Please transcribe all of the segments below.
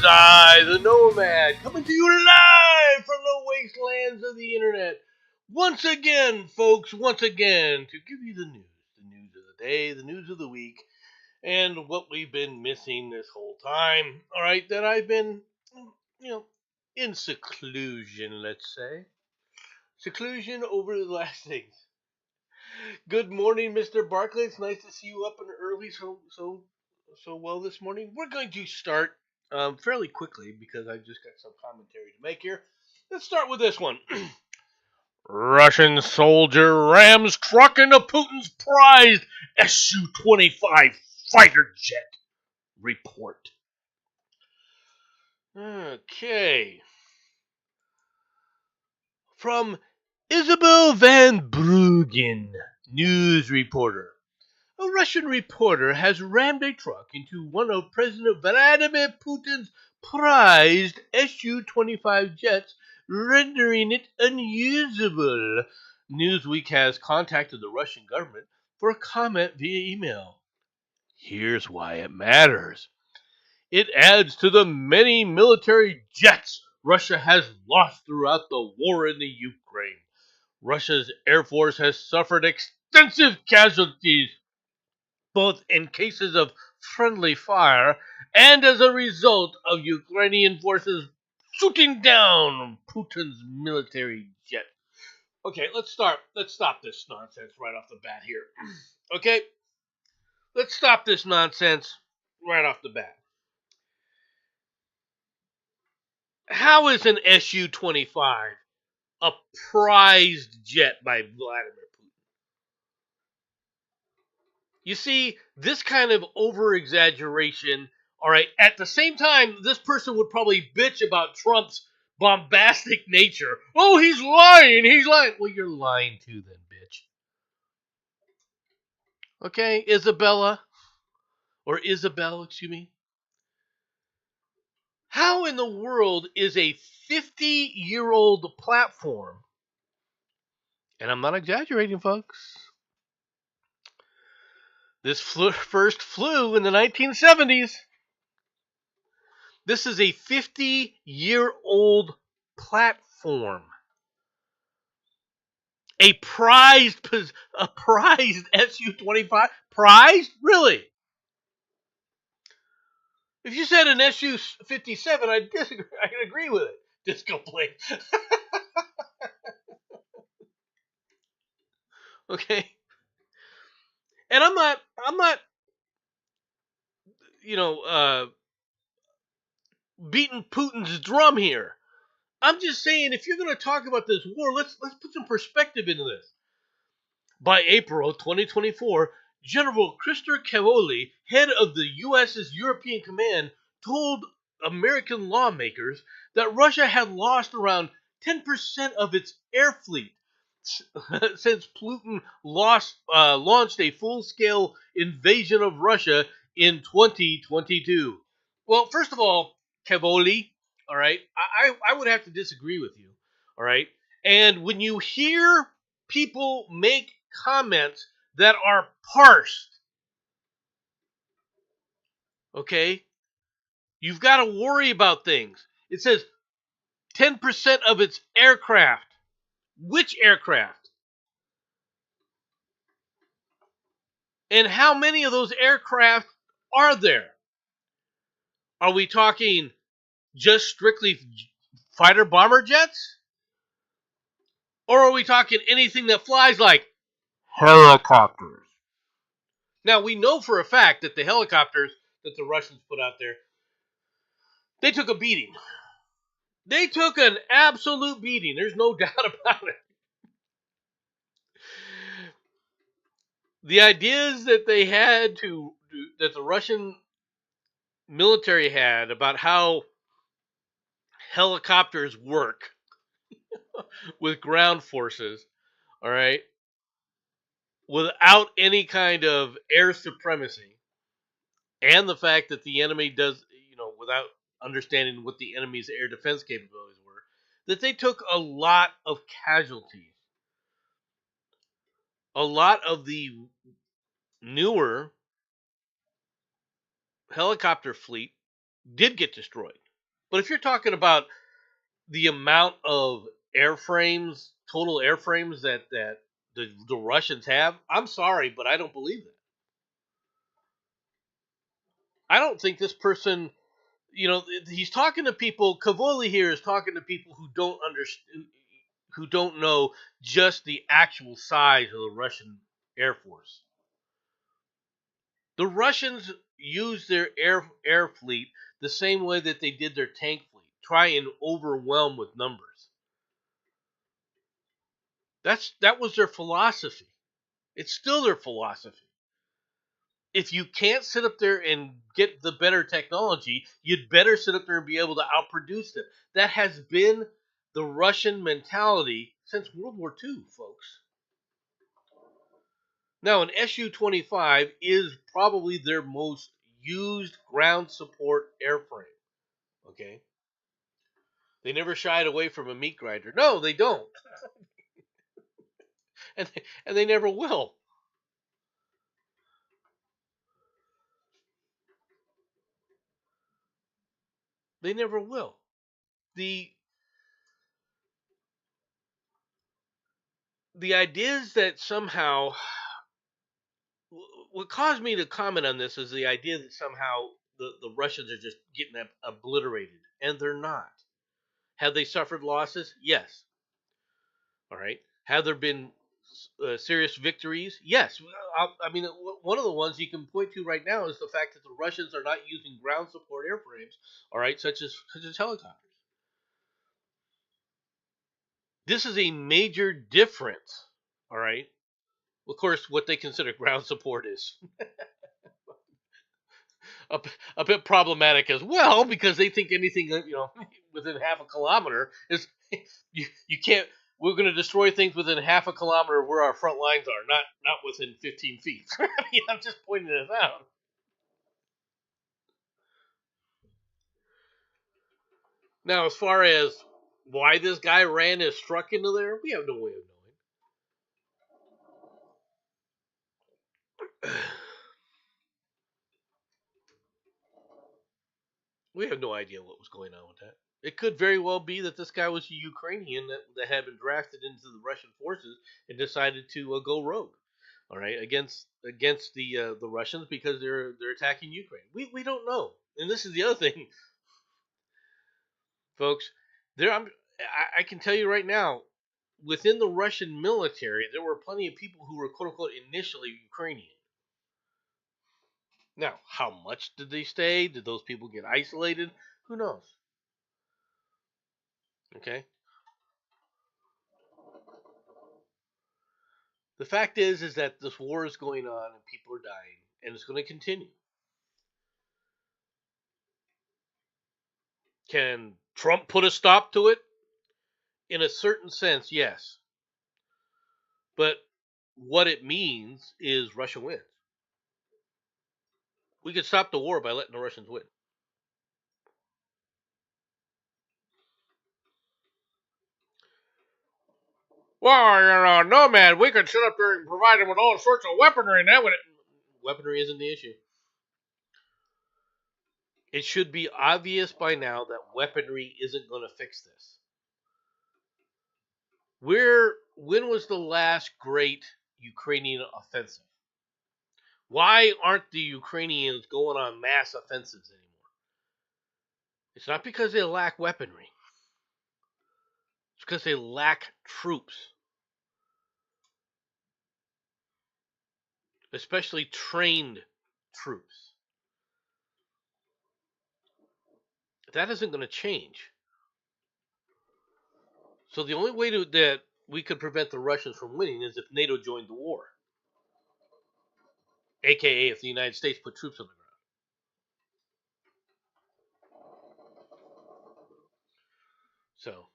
is I, the Nomad, coming to you live from the wastelands of the internet. Once again, folks, once again, to give you the news of the day, the news of the week, and what we've been missing this whole time. All right, that I've been, you know, in seclusion, let's say. Seclusion over the last things. Good morning, Mr. Barkley. It's nice to see you up and early so well this morning. We're going to start fairly quickly because I've just got some commentary to make here. Let's start with this one. Russian soldier rams truck into Putin's prized Su-25 fighter jet. Report. Okay. From Isabel van Bruggen, news reporter. A Russian reporter has rammed a truck into one of President Vladimir Putin's prized Su-25 jets, rendering it unusable. Newsweek has contacted the Russian government for a comment via email. Here's why it matters. It adds to the many military jets Russia has lost throughout the war in the Ukraine. Russia's Air Force has suffered extensive casualties, both in cases of friendly fire and as a result of Ukrainian forces shooting down Putin's military jet. Okay, let's stop this nonsense right off the bat here. Okay? Let's stop this nonsense right off the bat. How is an Su-25 a prized jet by Vladimir Putin? You see, this kind of over-exaggeration, all right, at the same time, this person would probably bitch about Trump's bombastic nature. Oh, he's lying. Well, you're lying too then, bitch. Okay, Isabel, excuse me. How in the world is a 50-year-old platform, and I'm not exaggerating, folks, this first flew in the 1970s. This is a 50-year-old platform. A prized Su-25? Prized? Really? If you said an Su-57, I'd disagree. I can agree with it. Disco plate. Okay? And I'm not, beating Putin's drum here. I'm just saying, if you're going to talk about this war, let's put some perspective into this. By April 2024, General Christopher Cavoli, head of the U.S.'s European Command, told American lawmakers that Russia had lost around 10% of its air fleet since Putin launched a full-scale invasion of Russia in 2022. Well, first of all, Cavoli, all right, I would have to disagree with you, all right? And when you hear people make comments that are parsed, okay, you've got to worry about things. It says 10% of its aircraft. Which aircraft? And how many of those aircraft are there? Are we talking just strictly fighter bomber jets? Or are we talking anything that flies like helicopters? Now, we know for a fact that the helicopters that the Russians put out there, they took a beating. They took an absolute beating. There's no doubt about it. The ideas that that the Russian military had about how helicopters work with ground forces, all right, without any kind of air supremacy, and the fact that the enemy does, without understanding what the enemy's air defense capabilities were, that they took a lot of casualties. A lot of the newer helicopter fleet did get destroyed. But if you're talking about the amount of airframes, total airframes that the Russians have, I'm sorry, but I don't believe that. I don't think this person, he's talking to people. Cavoli here is talking to people who don't understand, who don't know just the actual size of the Russian Air Force. The Russians use their air fleet the same way that they did their tank fleet. Try and overwhelm with numbers. That was their philosophy. It's still their philosophy. If you can't sit up there and get the better technology, you'd better sit up there and be able to outproduce them. That has been the Russian mentality since World War II, folks. Now, an Su-25 is probably their most used ground support airframe. Okay, they never shied away from a meat grinder. No, they don't, and they never will. They never will. The the idea is that somehow what caused me to comment on this is the idea that somehow the Russians are just getting obliterated, and they're not. Have they suffered losses? Yes. All right. Have there been serious victories? Yes. I mean, one of the ones you can point to right now is the fact that the Russians are not using ground support airframes. All right, such as helicopters. This is a major difference. All right. Of course, what they consider ground support is a, a bit problematic as well because they think anything within half a kilometer is you can't. We're going to destroy things within half a kilometer of where our front lines are, not within 15 feet. I mean, I'm just pointing this out. Now, as far as why this guy ran his truck into there, we have no way of knowing. We have no idea what was going on with that. It could very well be that this guy was a Ukrainian that had been drafted into the Russian forces and decided to go rogue. All right, against the Russians because they're attacking Ukraine. We don't know, and this is the other thing, folks. I can tell you right now, within the Russian military, there were plenty of people who were quote unquote initially Ukrainian. Now, how much did they stay? Did those people get isolated? Who knows? Okay. The fact is that this war is going on and people are dying, and it's going to continue. Can Trump put a stop to it? In a certain sense, yes. But what it means is Russia wins. We could stop the war by letting the Russians win. Well, no, man, we could sit up there and provide them with all sorts of weaponry, and that would. Weaponry isn't the issue. It should be obvious by now that weaponry isn't going to fix this. When was the last great Ukrainian offensive? Why aren't the Ukrainians going on mass offensives anymore? It's not because they lack weaponry. It's because they lack troops, especially trained troops. That isn't going to change. So the only way that we could prevent the Russians from winning is if NATO joined the war, aka if the United States put troops on the ground. So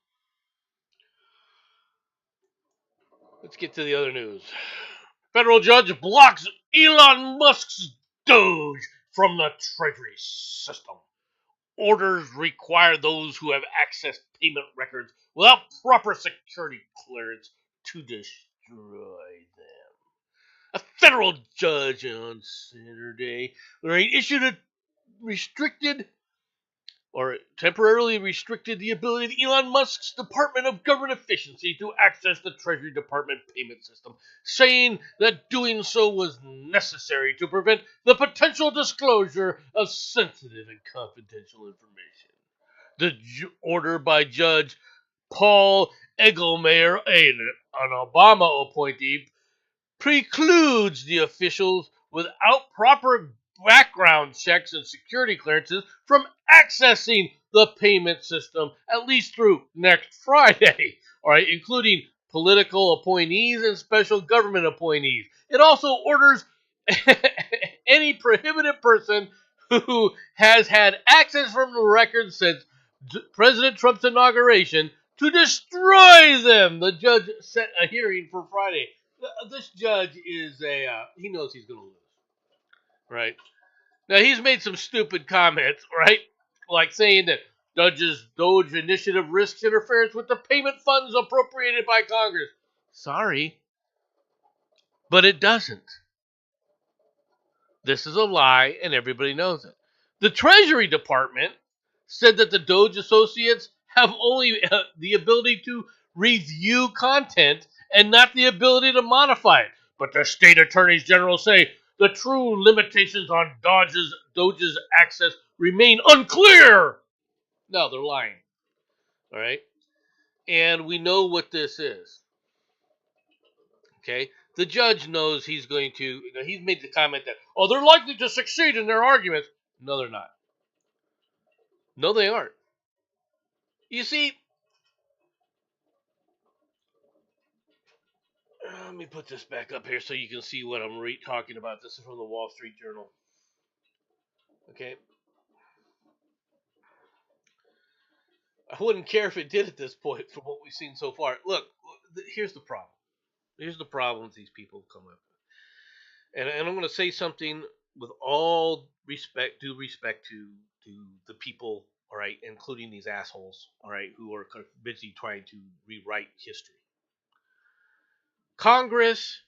let's get to the other news. Federal judge blocks Elon Musk's Doge from the Treasury system. Orders require those who have accessed payment records without proper security clearance to destroy them. A federal judge on Saturday issued a restricted or temporarily restricted the ability of Elon Musk's Department of Government Efficiency to access the Treasury Department payment system, saying that doing so was necessary to prevent the potential disclosure of sensitive and confidential information. The order by Judge Paul Egelmeyer, an Obama appointee, precludes the officials without proper background checks and security clearances from accessing the payment system at least through next Friday, all right, including political appointees and special government appointees. It also orders any prohibited person who has had access from the records since President Trump's inauguration to destroy them. The judge set a hearing for Friday. This judge is he knows he's going to lose, right? Now, he's made some stupid comments, right? Like saying that Doge initiative risks interference with the payment funds appropriated by Congress. Sorry, but it doesn't. This is a lie, and everybody knows it. The Treasury Department said that the Doge associates have only the ability to review content and not the ability to modify it. But the state attorneys general say the true limitations on Doge's access remain unclear. No, they're lying. All right? And we know what this is. Okay? The judge knows he's going to, he's made the comment that, oh, they're likely to succeed in their arguments. No, they're not. No, they aren't. You see, let me put this back up here so you can see what I'm talking about. This is from the Wall Street Journal. Okay? I wouldn't care if it did at this point from what we've seen so far. Look, here's the problem. Here's the problems these people come up with. And I'm going to say something with all due respect to the people, all right, including these assholes, all right, who are busy trying to rewrite history. Congress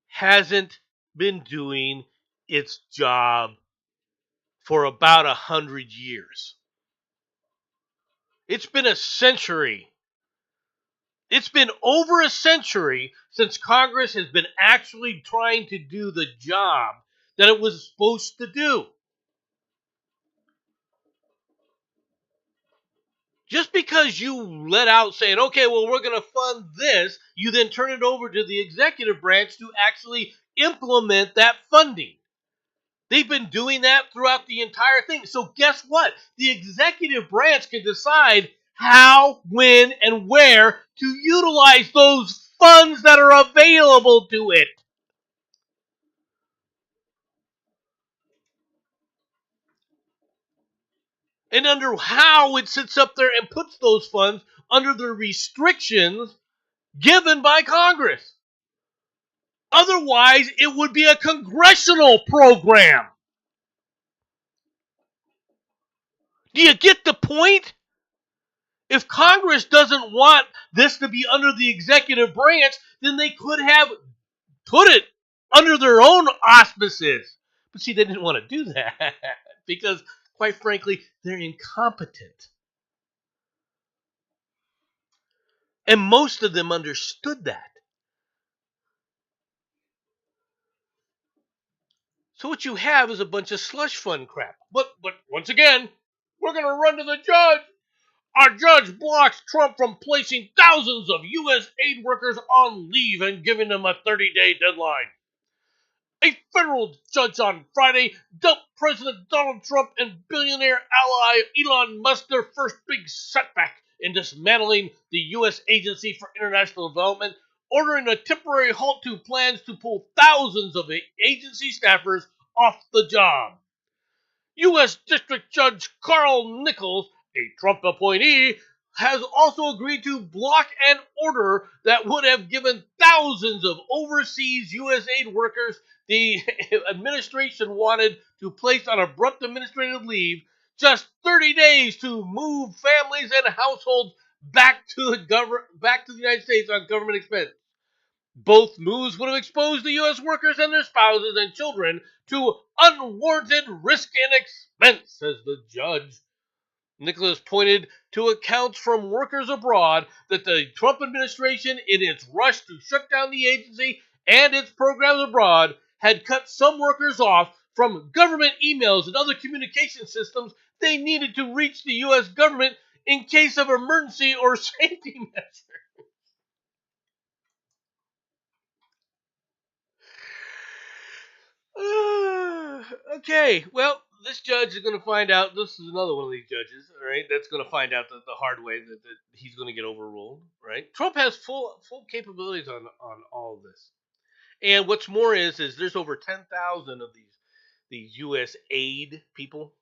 hasn't been doing its job for about 100 years. It's been a century. It's been over a century since Congress has been actually trying to do the job that it was supposed to do. Just because you let out saying, okay, well, we're going to fund this, you then turn it over to the executive branch to actually implement that funding. They've been doing that throughout the entire thing. So guess what? The executive branch can decide how, when, and where to utilize those funds that are available to it. And under how it sits up there and puts those funds under the restrictions given by Congress. Otherwise, it would be a congressional program. Do you get the point? If Congress doesn't want this to be under the executive branch, then they could have put it under their own auspices. But see, they didn't want to do that because, quite frankly, they're incompetent. And most of them understood that. So what you have is a bunch of slush fund crap. But once again, we're going to run to the judge. Our judge blocks Trump from placing thousands of U.S. aid workers on leave and giving them a 30-day deadline. A federal judge on Friday dealt President Donald Trump and billionaire ally Elon Musk their first big setback in dismantling the U.S. Agency for International Development, ordering a temporary halt to plans to pull thousands of agency staffers off the job. U.S. District Judge Carl Nichols, a Trump appointee, has also agreed to block an order that would have given thousands of overseas U.S. aid workers the administration wanted to place on abrupt administrative leave just 30 days to move families and households back to the United States on government expense. Both moves would have exposed the U.S. workers and their spouses and children to unwarranted risk and expense, says the judge. Nicholas pointed to accounts from workers abroad that the Trump administration, in its rush to shut down the agency and its programs abroad, had cut some workers off from government emails and other communication systems they needed to reach the U.S. government in case of emergency or safety measures. Okay, well, this judge is going to find out. This is another one of these judges, all right? That's going to find out the hard way that he's going to get overruled, right? Trump has full capabilities on all of this, and what's more is there's over 10,000 of these U.S. aid people,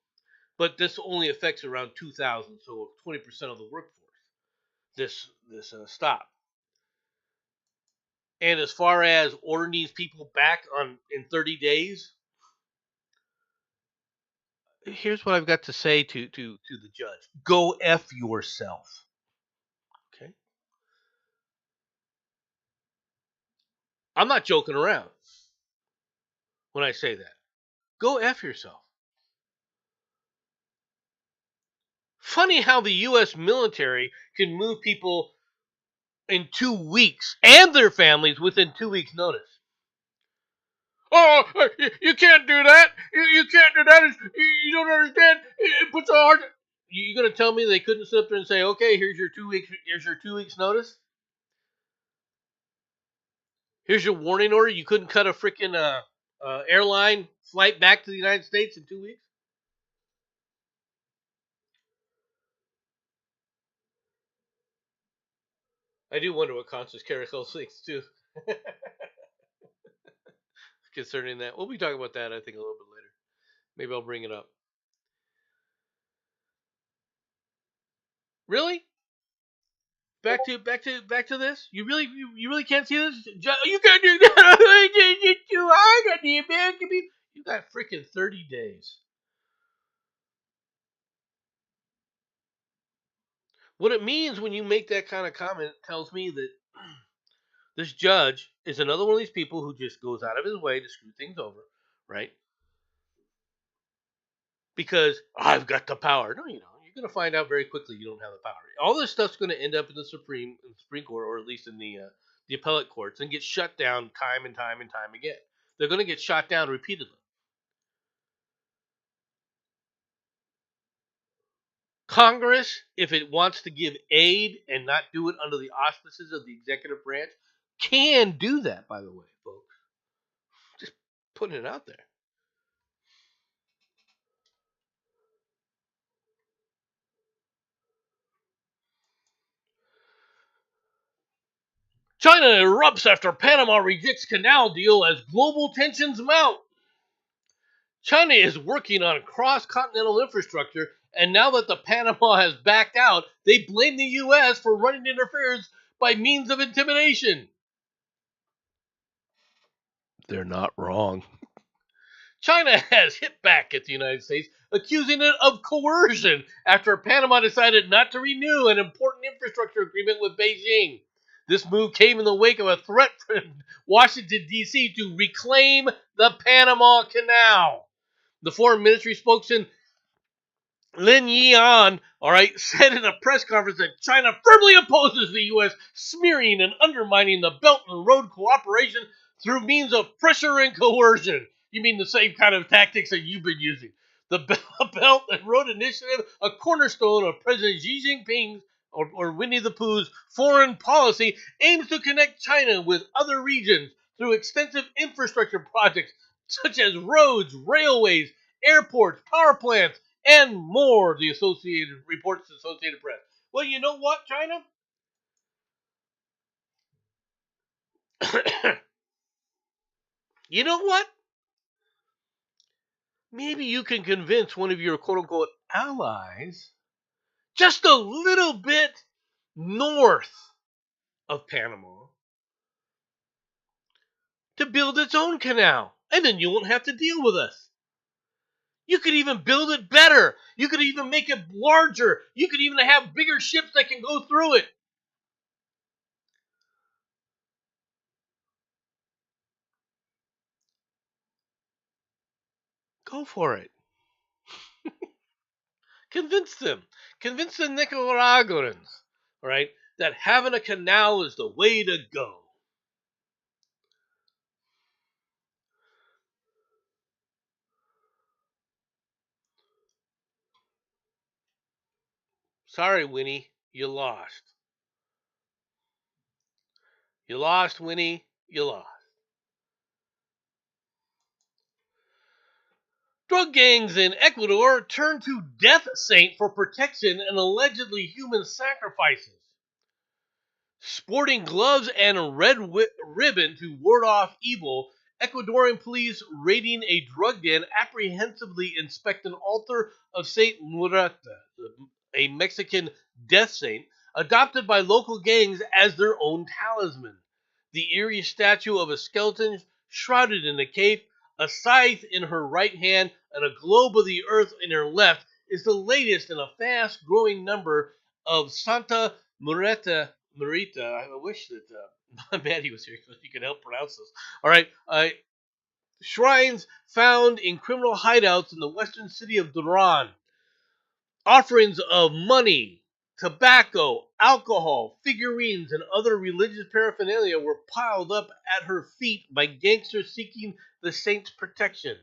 but this only affects around 2,000, so 20% of the workforce. This stop. And as far as ordering these people back on in 30 days, here's what I've got to say to the judge. Go F yourself. Okay? I'm not joking around when I say that. Go F yourself. Funny how the US military can move people in 2 weeks and their families within 2 weeks' notice. Oh, you can't do that. You can't do that. You don't understand. It puts a hard. You gonna tell me they couldn't sit up there and say, okay, here's your 2 weeks. Here's your 2 weeks notice. Here's your warning order. You couldn't cut a freaking airline flight back to the United States in 2 weeks. I do wonder what Constance Carrico thinks too concerning that. We'll be talking about that, I think, a little bit later. Maybe I'll bring it up. Really? Back to this. You really can't see this. You can't do that. It's too hard on the American people. You got freaking 30 days. What it means when you make that kind of comment tells me that this judge is another one of these people who just goes out of his way to screw things over, right? Because I've got the power. No, you don't. You're going to find out very quickly you don't have the power. All this stuff's going to end up in the Supreme Court, or at least in the appellate courts, and get shut down time and time and time again. They're going to get shot down repeatedly. Congress, if it wants to give aid and not do it under the auspices of the executive branch, can do that. By the way, folks, just putting it out there. China erupts after Panama rejects canal deal as global tensions mount. China is working on cross-continental infrastructure, and now that the Panama has backed out, they blame the U.S. for running interference by means of intimidation. They're not wrong. China has hit back at the United States, accusing it of coercion after Panama decided not to renew an important infrastructure agreement with Beijing. This move came in the wake of a threat from Washington, D.C. to reclaim the Panama Canal. The foreign ministry spokesman Lin Yian, all right, said in a press conference that China firmly opposes the U.S. smearing and undermining the Belt and Road cooperation through means of pressure and coercion. You mean the same kind of tactics that you've been using? The Belt and Road Initiative, a cornerstone of President Xi Jinping's or Winnie the Pooh's foreign policy, aims to connect China with other regions through extensive infrastructure projects such as roads, railways, airports, power plants, and more, the Associated reports the Associated Press. Well, you know what, China? You know what? Maybe you can convince one of your quote unquote allies just a little bit north of Panama to build its own canal. And then you won't have to deal with us. You could even build it better. You could even make it larger. You could even have bigger ships that can go through it. Go for it. Convince them. Convince the Nicaraguans, all right, that having a canal is the way to go. Sorry, Winnie, you lost. You lost, Winnie. You lost. Drug gangs in Ecuador turn to Death Saint for protection and allegedly human sacrifices. Sporting gloves and a red ribbon to ward off evil, Ecuadorian police raiding a drug den apprehensively inspect an altar of Saint Murata, a Mexican death saint, adopted by local gangs as their own talisman. The eerie statue of a skeleton shrouded in a cape, a scythe in her right hand, and a globe of the earth in her left is the latest in a fast growing number of Santa Marita. I wish that Maddie was here so he could help pronounce this. All right. Shrines found in criminal hideouts in the western city of Duran. Offerings of money, tobacco, alcohol, figurines, and other religious paraphernalia were piled up at her feet by gangsters seeking the saint's protection.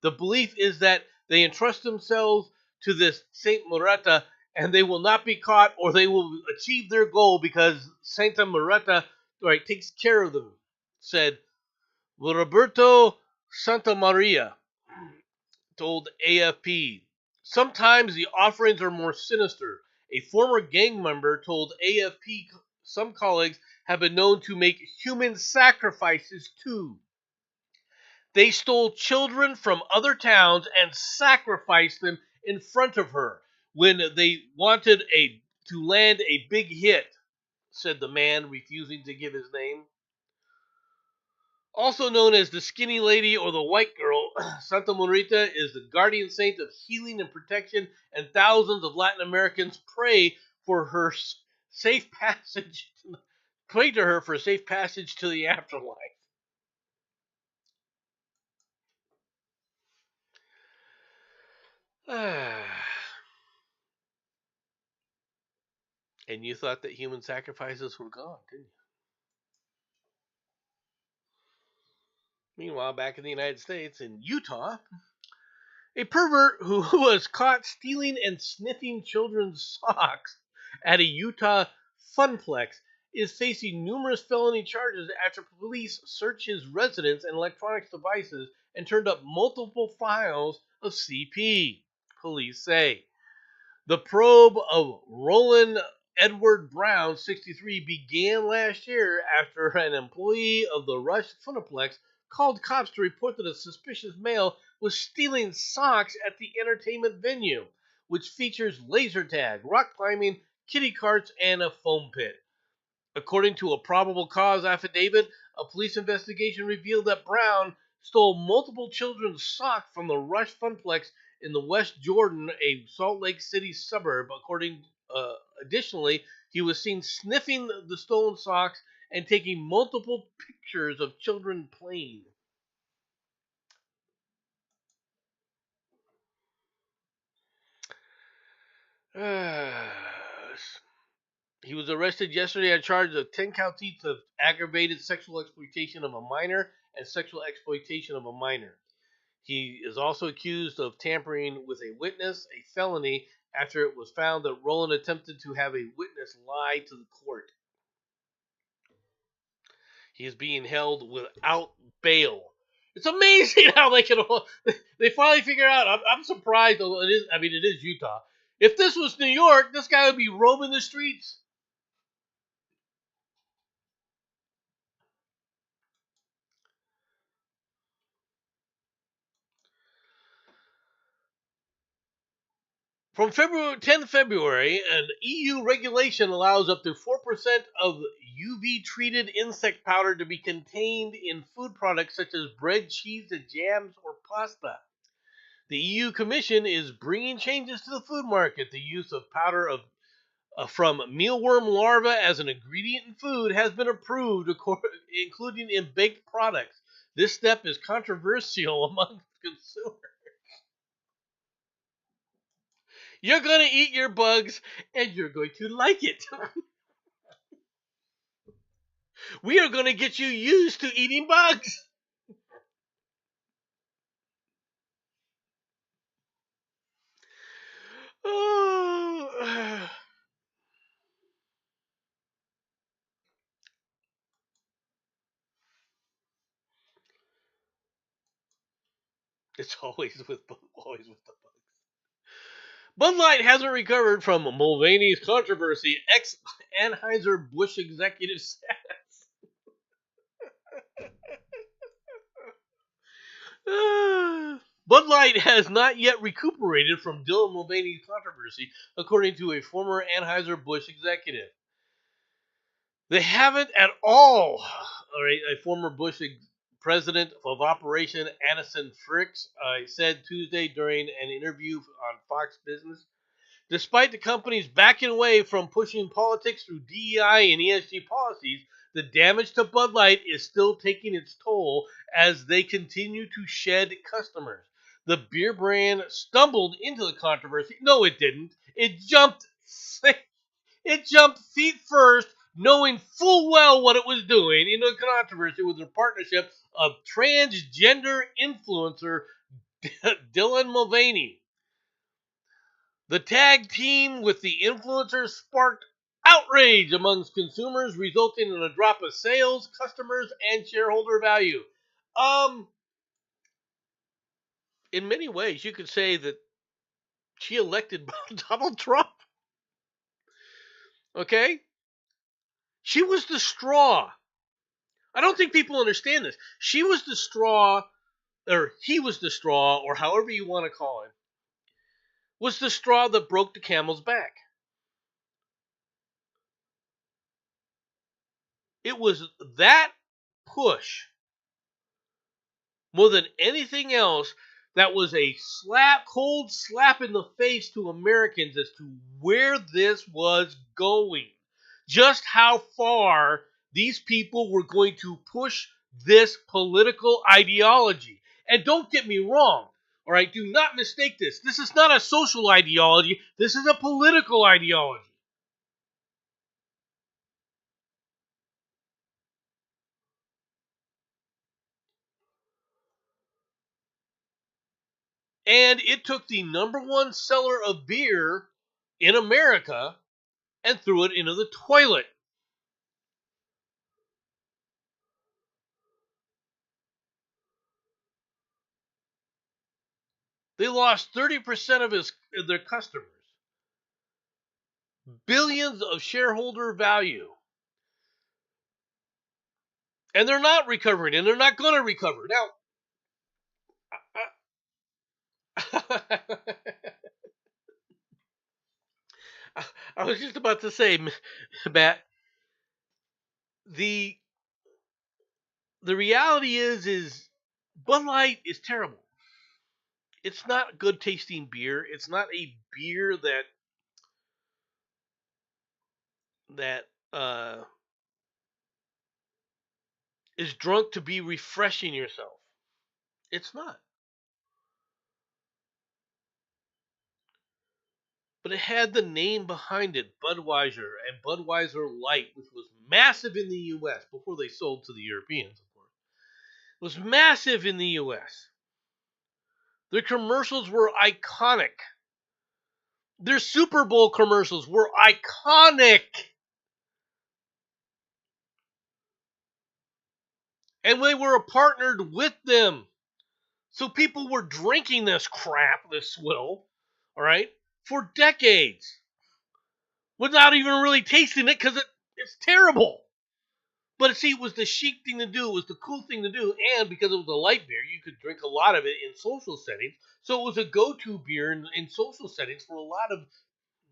The belief is that they entrust themselves to this Saint Murata and they will not be caught or they will achieve their goal because Santa Murata right, takes care of them, said Roberto Santamaria told AFP. Sometimes the offerings are more sinister. A former gang member told AFP some colleagues have been known to make human sacrifices too. They stole children from other towns and sacrificed them in front of her when they wanted to land a big hit, said the man refusing to give his name. Also known as the skinny lady or the white girl, Santa Morita is the guardian saint of healing and protection, and thousands of Latin Americans for her safe passage. Pray to her for safe passage to the afterlife. And you thought that human sacrifices were gone, didn't you? Meanwhile, back in the United States, in Utah, a pervert who was caught stealing and sniffing children's socks at a Utah funplex is facing numerous felony charges after police searched his residence and electronics devices and turned up multiple files of CP, police say. The probe of Roland Edward Brown, 63, began last year after an employee of the Rush Funplex called cops to report that a suspicious male was stealing socks at the entertainment venue, which features laser tag, rock climbing, kiddie carts, and a foam pit. According to a probable cause affidavit, a police investigation revealed that Brown stole multiple children's socks from the Rush Funplex in the West Jordan, a Salt Lake City suburb. Additionally, he was seen sniffing the stolen socks and taking multiple pictures of children playing. He was arrested yesterday on charges of 10 counts each of aggravated sexual exploitation of a minor and sexual exploitation of a minor. He is also accused of tampering with a witness, a felony, after it was found that Roland attempted to have a witness lie to the court. He is being held without bail. It's amazing how they finally figure out. I'm surprised. Though it is Utah. If this was New York, this guy would be roaming the streets. From 10th February, an EU regulation allows up to 4% of UV-treated insect powder to be contained in food products such as bread, cheese, and jams, or pasta. The EU Commission is bringing changes to the food market. The use of powder from mealworm larvae as an ingredient in food has been approved, including in baked products. This step is controversial among consumers. You're going to eat your bugs, and you're going to like it. We are going to get you used to eating bugs. Oh, it's always with the bugs. Bud Light hasn't recovered from Mulvaney's controversy. Ex Anheuser Busch executive said. Bud Light has not yet recuperated from Dylan Mulvaney's controversy, according to a former Anheuser Busch executive. They haven't at all. All right, a former Bush president of Operation Addison Fricks said Tuesday during an interview on Fox Business. Despite the company's backing away from pushing politics through DEI and ESG policies, the damage to Bud Light is still taking its toll as they continue to shed customers. The beer brand stumbled into the controversy. No, it didn't. It jumped feet first, knowing full well what it was doing, into a controversy with their partnership of transgender influencer Dylan Mulvaney. The tag team with the influencer sparked outrage amongst consumers, resulting in a drop of sales, customers, and shareholder value. Um, in many ways, you could say that she elected Donald Trump. Okay, she was the straw. I don't think people understand this. She was the straw, or he was the straw, or however you want to call it, was the straw that broke the camel's back. It was that push more than anything else that was a cold slap in the face to Americans as to where this was going. Just how far these people were going to push this political ideology. And don't get me wrong, all right? Do not mistake this. This is not a social ideology, this is a political ideology. And it took the number one seller of beer in America and threw it into the toilet. They lost 30% of their customers, billions of shareholder value. And they're not recovering, and they're not going to recover. Now, I was just about to say, Matt, the the reality is Bud Light is terrible. It's not good tasting beer. It's not a beer that is drunk to be refreshing yourself. It's not. But it had the name behind it, Budweiser and Budweiser Light, which was massive in the U.S. before they sold to the Europeans, of course. It was massive in the U.S. Their commercials were iconic. Their Super Bowl commercials were iconic. And they were partnered with them. So people were drinking this crap, this swill, all right, for decades without even really tasting it because it's terrible. But see, it was the chic thing to do. It was the cool thing to do. And because it was a light beer, you could drink a lot of it in social settings. So it was a go-to beer in social settings for a lot of,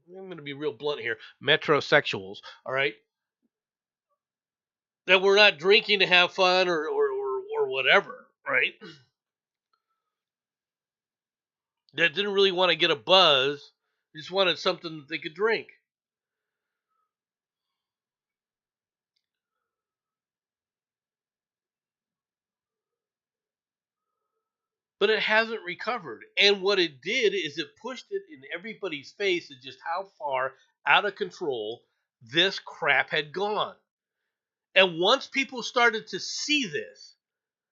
I'm going to be real blunt here, metrosexuals, all right, that were not drinking to have fun or whatever, right? That didn't really want to get a buzz. They just wanted something that they could drink. but it hasn't recovered. And what it did is it pushed it in everybody's face of just how far out of control this crap had gone. And once people started to see this,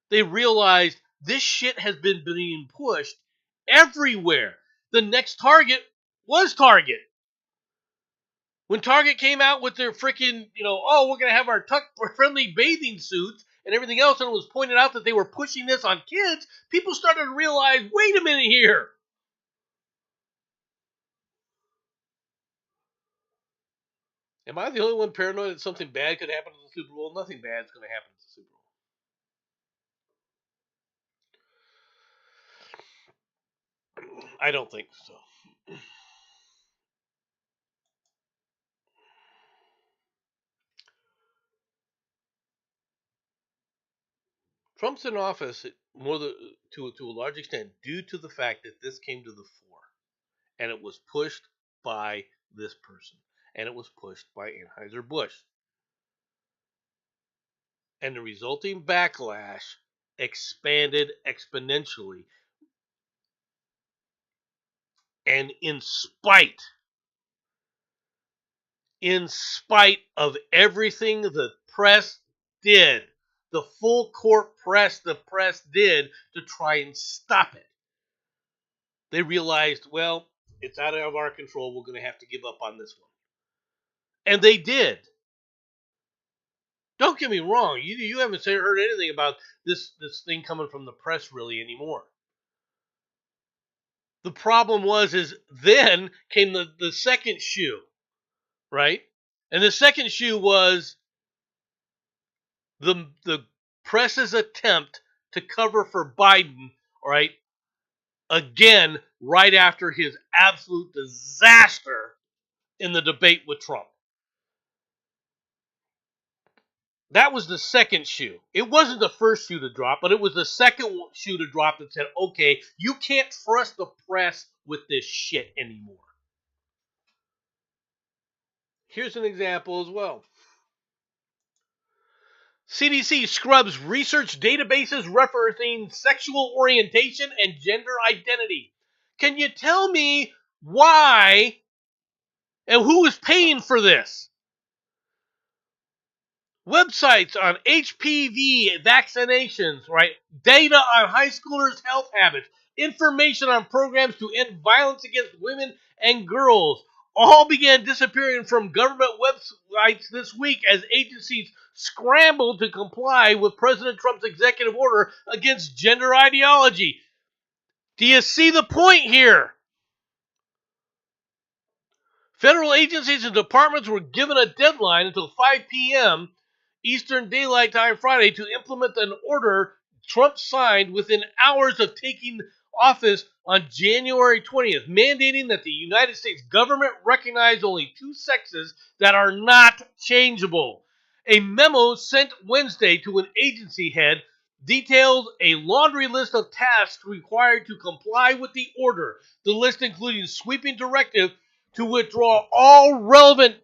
they realized this shit has been being pushed everywhere. The next target was Target. When Target came out with their freaking, oh, we're going to have our tuck-friendly bathing suits and everything else, and it was pointed out that they were pushing this on kids, people started to realize, wait a minute here. Am I the only one paranoid that something bad could happen to the Super Bowl? Nothing bad is going to happen to the Super Bowl. I don't think so. Trump's in office to a large extent due to the fact that this came to the fore, and it was pushed by this person, and it was pushed by Anheuser Busch, and the resulting backlash expanded exponentially, and in spite of everything the press did, the full court press the press did to try and stop it, they realized, well, it's out of our control. We're going to have to give up on this one. And they did. Don't get me wrong. You haven't heard anything about this thing coming from the press really anymore. The problem is then came the second shoe, right? And the second shoe was the press's attempt to cover for Biden, right? Again, right after his absolute disaster in the debate with Trump. That was the second shoe. It wasn't the first shoe to drop, but it was the second shoe to drop that said, okay, you can't trust the press with this shit anymore. Here's an example as well. CDC scrubs research databases referencing sexual orientation and gender identity. Can you tell me why and who is paying for this? Websites on HPV vaccinations, right? Data on high schoolers' health habits, information on programs to end violence against women and girls, all began disappearing from government websites this week as agencies scrambled to comply with President Trump's executive order against gender ideology. Do you see the point here? Federal agencies and departments were given a deadline until 5 p.m. Eastern Daylight Time Friday to implement an order Trump signed within hours of taking office on January 20th, mandating that the United States government recognize only two sexes that are not changeable. A memo sent Wednesday to an agency head details a laundry list of tasks required to comply with the order. The list including sweeping directive to withdraw all relevant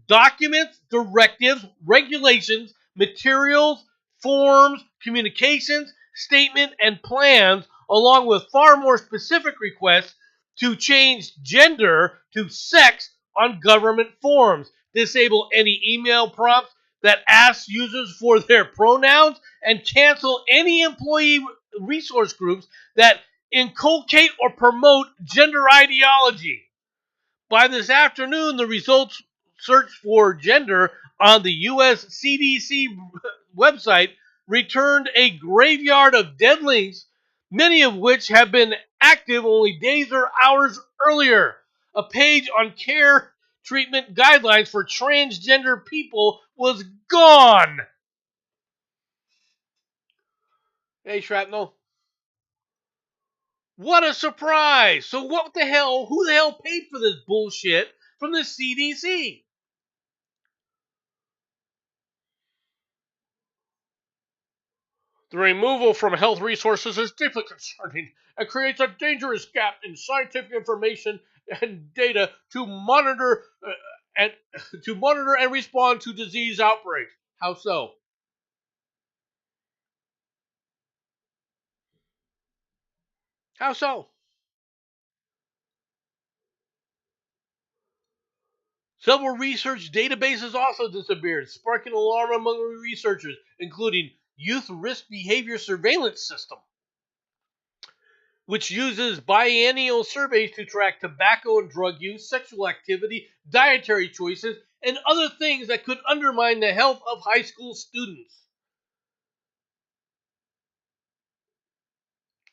documents, directives, regulations, materials, forms, communications, statement, and plans, along with far more specific requests to change gender to sex on government forms, disable any email prompts that ask users for their pronouns, and cancel any employee resource groups that inculcate or promote gender ideology. By this afternoon, the results search for gender on the U.S. CDC website returned a graveyard of dead links, many of which have been active only days or hours earlier. A page on care treatment guidelines for transgender people was gone. Hey, Shrapnel. What a surprise! So what the hell, who the hell paid for this bullshit from the CDC? The removal from health resources is deeply concerning and creates a dangerous gap in scientific information and data to monitor and respond to disease outbreaks. How so? How so? Several research databases also disappeared, sparking alarm among researchers, including Youth Risk Behavior Surveillance System, which uses biennial surveys to track tobacco and drug use, sexual activity, dietary choices, and other things that could undermine the health of high school students.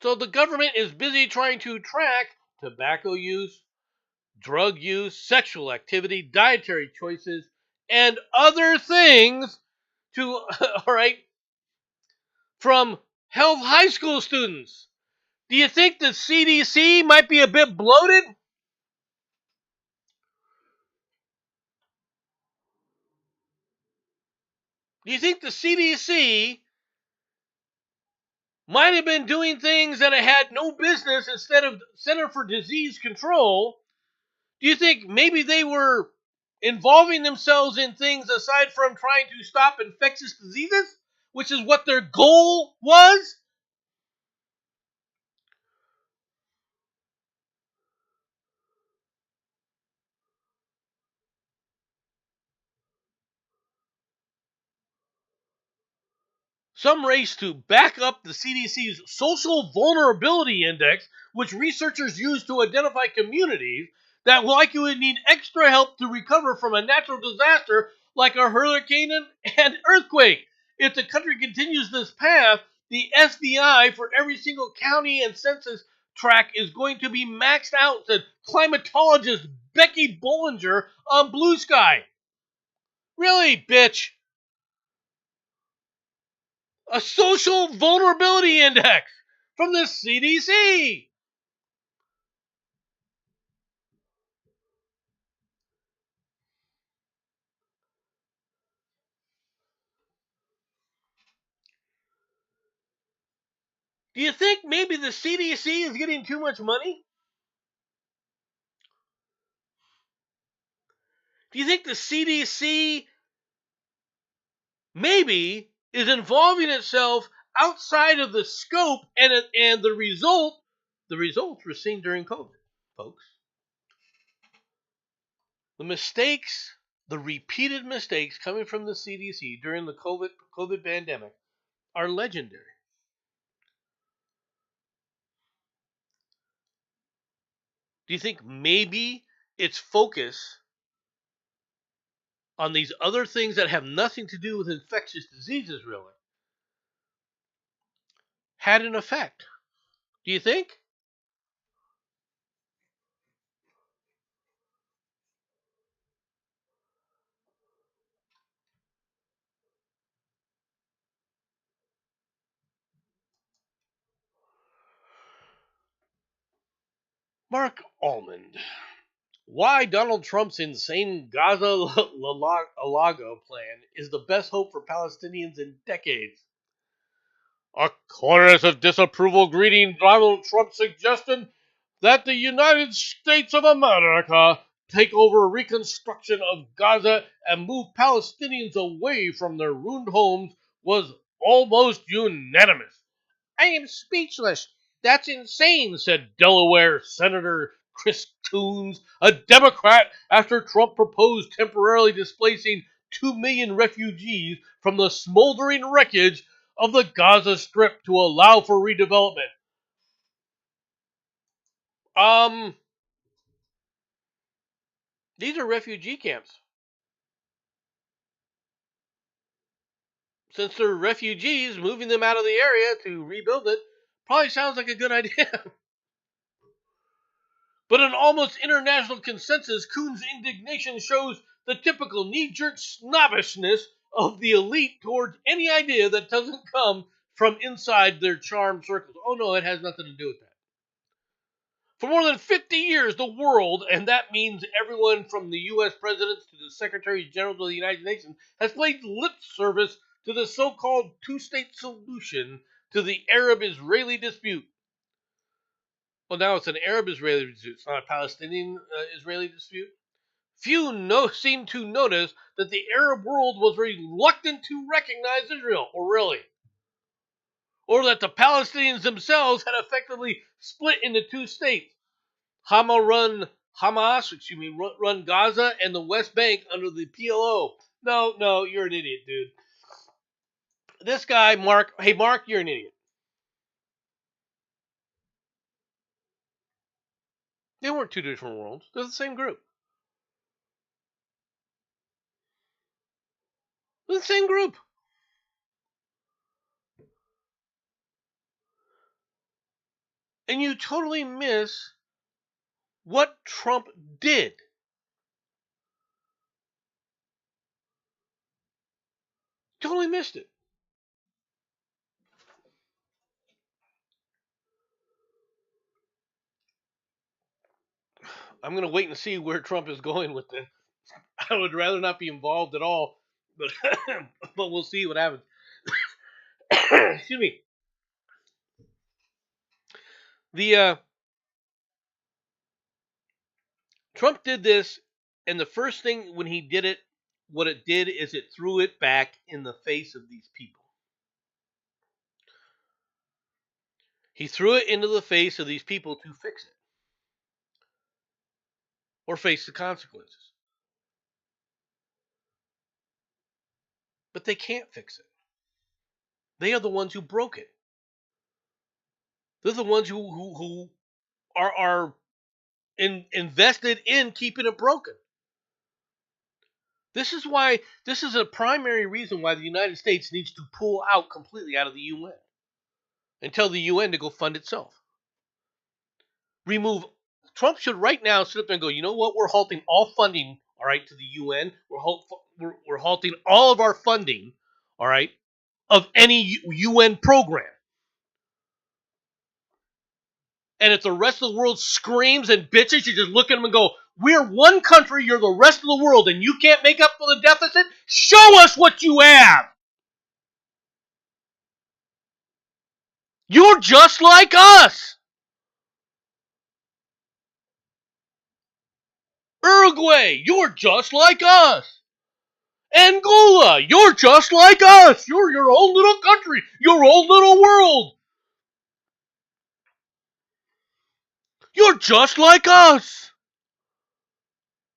So the government is busy trying to track tobacco use, drug use, sexual activity, dietary choices, and other things to, all right, from health high school students. Do you think the CDC might be a bit bloated? Do you think the CDC might have been doing things that it had no business instead of Center for Disease Control? Do you think maybe they were involving themselves in things aside from trying to stop infectious diseases, which is what their goal was? Some race to back up the CDC's Social Vulnerability Index, which researchers use to identify communities that likely would need extra help to recover from a natural disaster like a hurricane and earthquake. If the country continues this path, the SDI for every single county and census tract is going to be maxed out, said climatologist Becky Bollinger on Blue Sky. Really, bitch? A social vulnerability index from the CDC. Do you think maybe the CDC is getting too much money? Do you think the CDC maybe is involving itself outside of the scope and the results were seen during COVID, folks. The mistakes, the repeated mistakes coming from the CDC during the COVID pandemic are legendary. Do you think maybe its focus on these other things that have nothing to do with infectious diseases really had an effect? Do you think? Mark Almond. Why Donald Trump's insane Gaza Alaga plan is the best hope for Palestinians in decades. A chorus of disapproval greeting Donald Trump's suggestion that the United States of America take over reconstruction of Gaza and move Palestinians away from their ruined homes was almost unanimous. I am speechless. That's insane, said Delaware Senator Chris Coons, a Democrat, after Trump proposed temporarily displacing 2 million refugees from the smoldering wreckage of the Gaza Strip to allow for redevelopment. Um, these are refugee camps. Since they're refugees, moving them out of the area to rebuild it probably sounds like a good idea. But an almost international consensus, Coons' indignation shows the typical knee-jerk snobbishness of the elite towards any idea that doesn't come from inside their charmed circles. Oh no, it has nothing to do with that. For more than 50 years, the world, and that means everyone from the U.S. presidents to the Secretary General of the United Nations, has paid lip service to the so-called two-state solution to the Arab-Israeli dispute. Well, now it's an Arab-Israeli dispute. It's not a Palestinian-Israeli dispute. Few seem to notice that the Arab world was reluctant to recognize Israel. Or really? or that the Palestinians themselves had effectively split into two states. Hamas run Gaza and the West Bank under the PLO. No, you're an idiot, dude. This guy, Mark, hey, Mark, you're an idiot. They weren't two different worlds. They're the same group. They're the same group. And you totally miss what Trump did. Totally missed it. I'm going to wait and see where Trump is going with this. I would rather not be involved at all, but but we'll see what happens. Excuse me. The Trump did this, and the first thing when he did it, what it did is it threw it back in the face of these people. He threw it into the face of these people to fix it or face the consequences. But they can't fix it. They are the ones who broke it. They're the ones who are invested in keeping it broken. This is a primary reason why the United States needs to pull out completely out of the UN and tell the UN to go fund itself. Trump should right now sit up there and go, you know what? We're halting all funding, all right, to the UN. We're halting all of our funding, all right, of any UN program. And if the rest of the world screams and bitches, you just look at them and go, we're one country, you're the rest of the world, and you can't make up for the deficit? Show us what you have! You're just like us! Uruguay, you're just like us! Angola, you're just like us! You're your own little country, your own little world! You're just like us!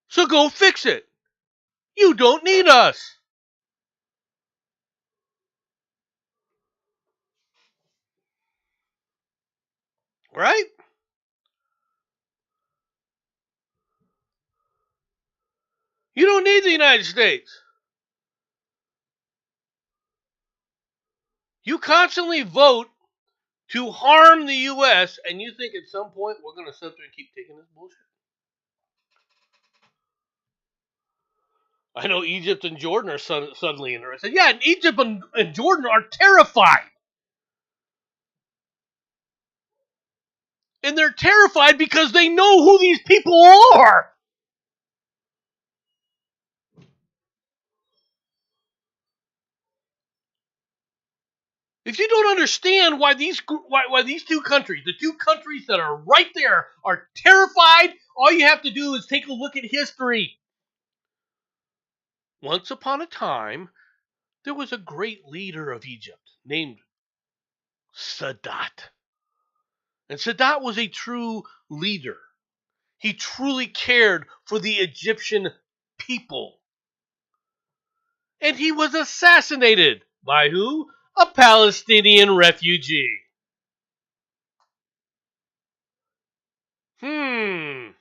So go fix it! You don't need us! Right? You don't need the United States. You constantly vote to harm the U.S., and you think at some point we're going to sit there and keep taking this bullshit? I know Egypt and Jordan are suddenly interested. Yeah, and Egypt and Jordan are terrified. And they're terrified because they know who these people are. If you don't understand why these two countries, the two countries that are right there, are terrified, all you have to do is take a look at history. Once upon a time, there was a great leader of Egypt named Sadat. And Sadat was a true leader. He truly cared for the Egyptian people. And he was assassinated by who? A Palestinian refugee. Then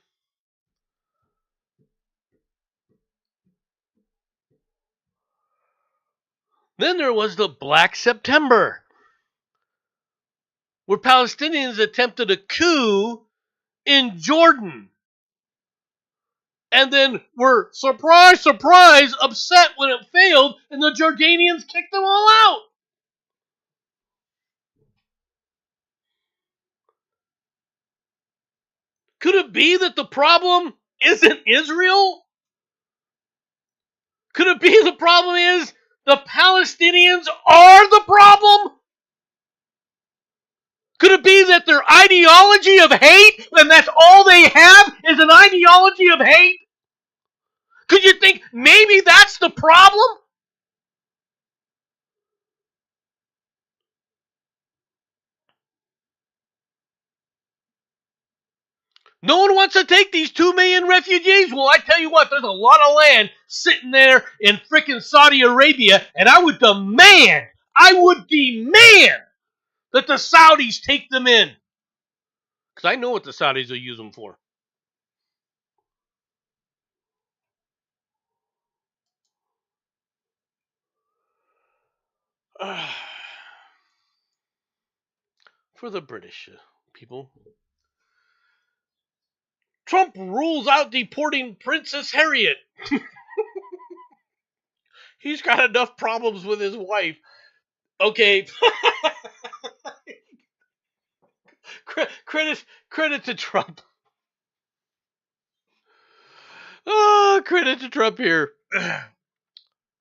there was the Black September, where Palestinians attempted a coup in Jordan. And then were, surprise, surprise, upset when it failed, and the Jordanians kicked them all out. Could it be that the problem isn't Israel? Could it be the problem is the Palestinians are the problem? Could it be that their ideology of hate, and that's all they have, is an ideology of hate? Could you think maybe that's the problem? No one wants to take these 2 million refugees. Well, I tell you what, there's a lot of land sitting there in frickin' Saudi Arabia, and I would demand that the Saudis take them in. Because I know what the Saudis will use them for. For the British people. Trump rules out deporting Princess Harriet. He's got enough problems with his wife. Okay. credit to Trump. Oh, credit to Trump here.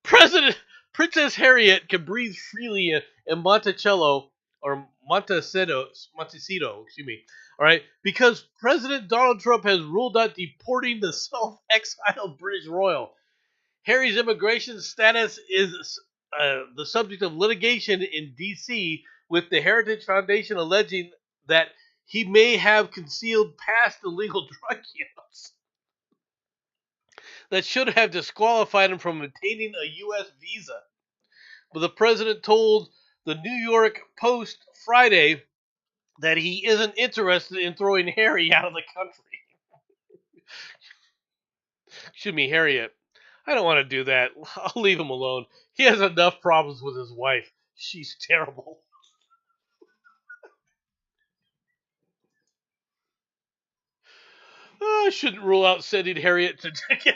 President Princess Harriet can breathe freely in Monticello or Montecito, excuse me. All right, because President Donald Trump has ruled out deporting the self-exiled British royal. Harry's immigration status is the subject of litigation in D.C. with the Heritage Foundation alleging that he may have concealed past illegal drug use that should have disqualified him from obtaining a U.S. visa. But the president told the New York Post Friday that he isn't interested in throwing Harry out of the country. Excuse me, Harriet. I don't want to do that. I'll leave him alone. He has enough problems with his wife. She's terrible. I shouldn't rule out sending Harriet to take him.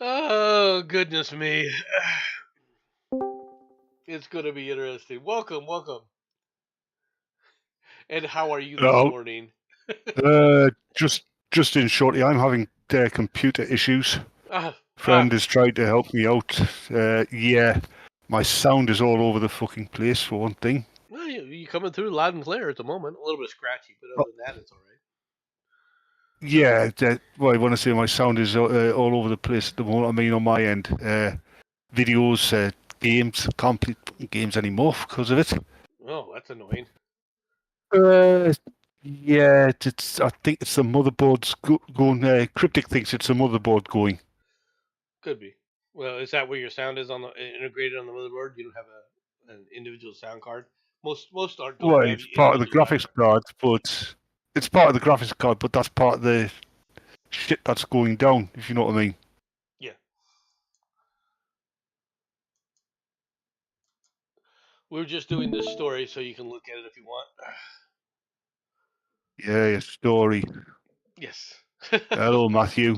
Oh, goodness me. It's going to be interesting. Welcome. And how are you this Hello. morning? Just in shortly, I'm having computer issues. Friend has tried to help me out. Yeah, my sound is all over the fucking place for one thing. Well, you're coming through loud and clear at the moment. A little bit scratchy, but other than that, it's all right. Yeah, well, when I say my sound is all over the place at the moment, I mean on my end. Videos, games, can't play games anymore because of it. Oh, that's annoying. Yeah, I think it's the motherboard's going. Cryptic thinks it's the motherboard going. Could be. Well, is that where your sound is integrated on the motherboard? You don't have an individual sound card. Most aren't don't Well, have it's part of the individual graphics card, but it's part of the graphics card, but that's part of the shit that's going down, if you know what I mean. Yeah. We're just doing this story so you can look at it if you want. Yeah, your story. Yes. Hello, Matthew.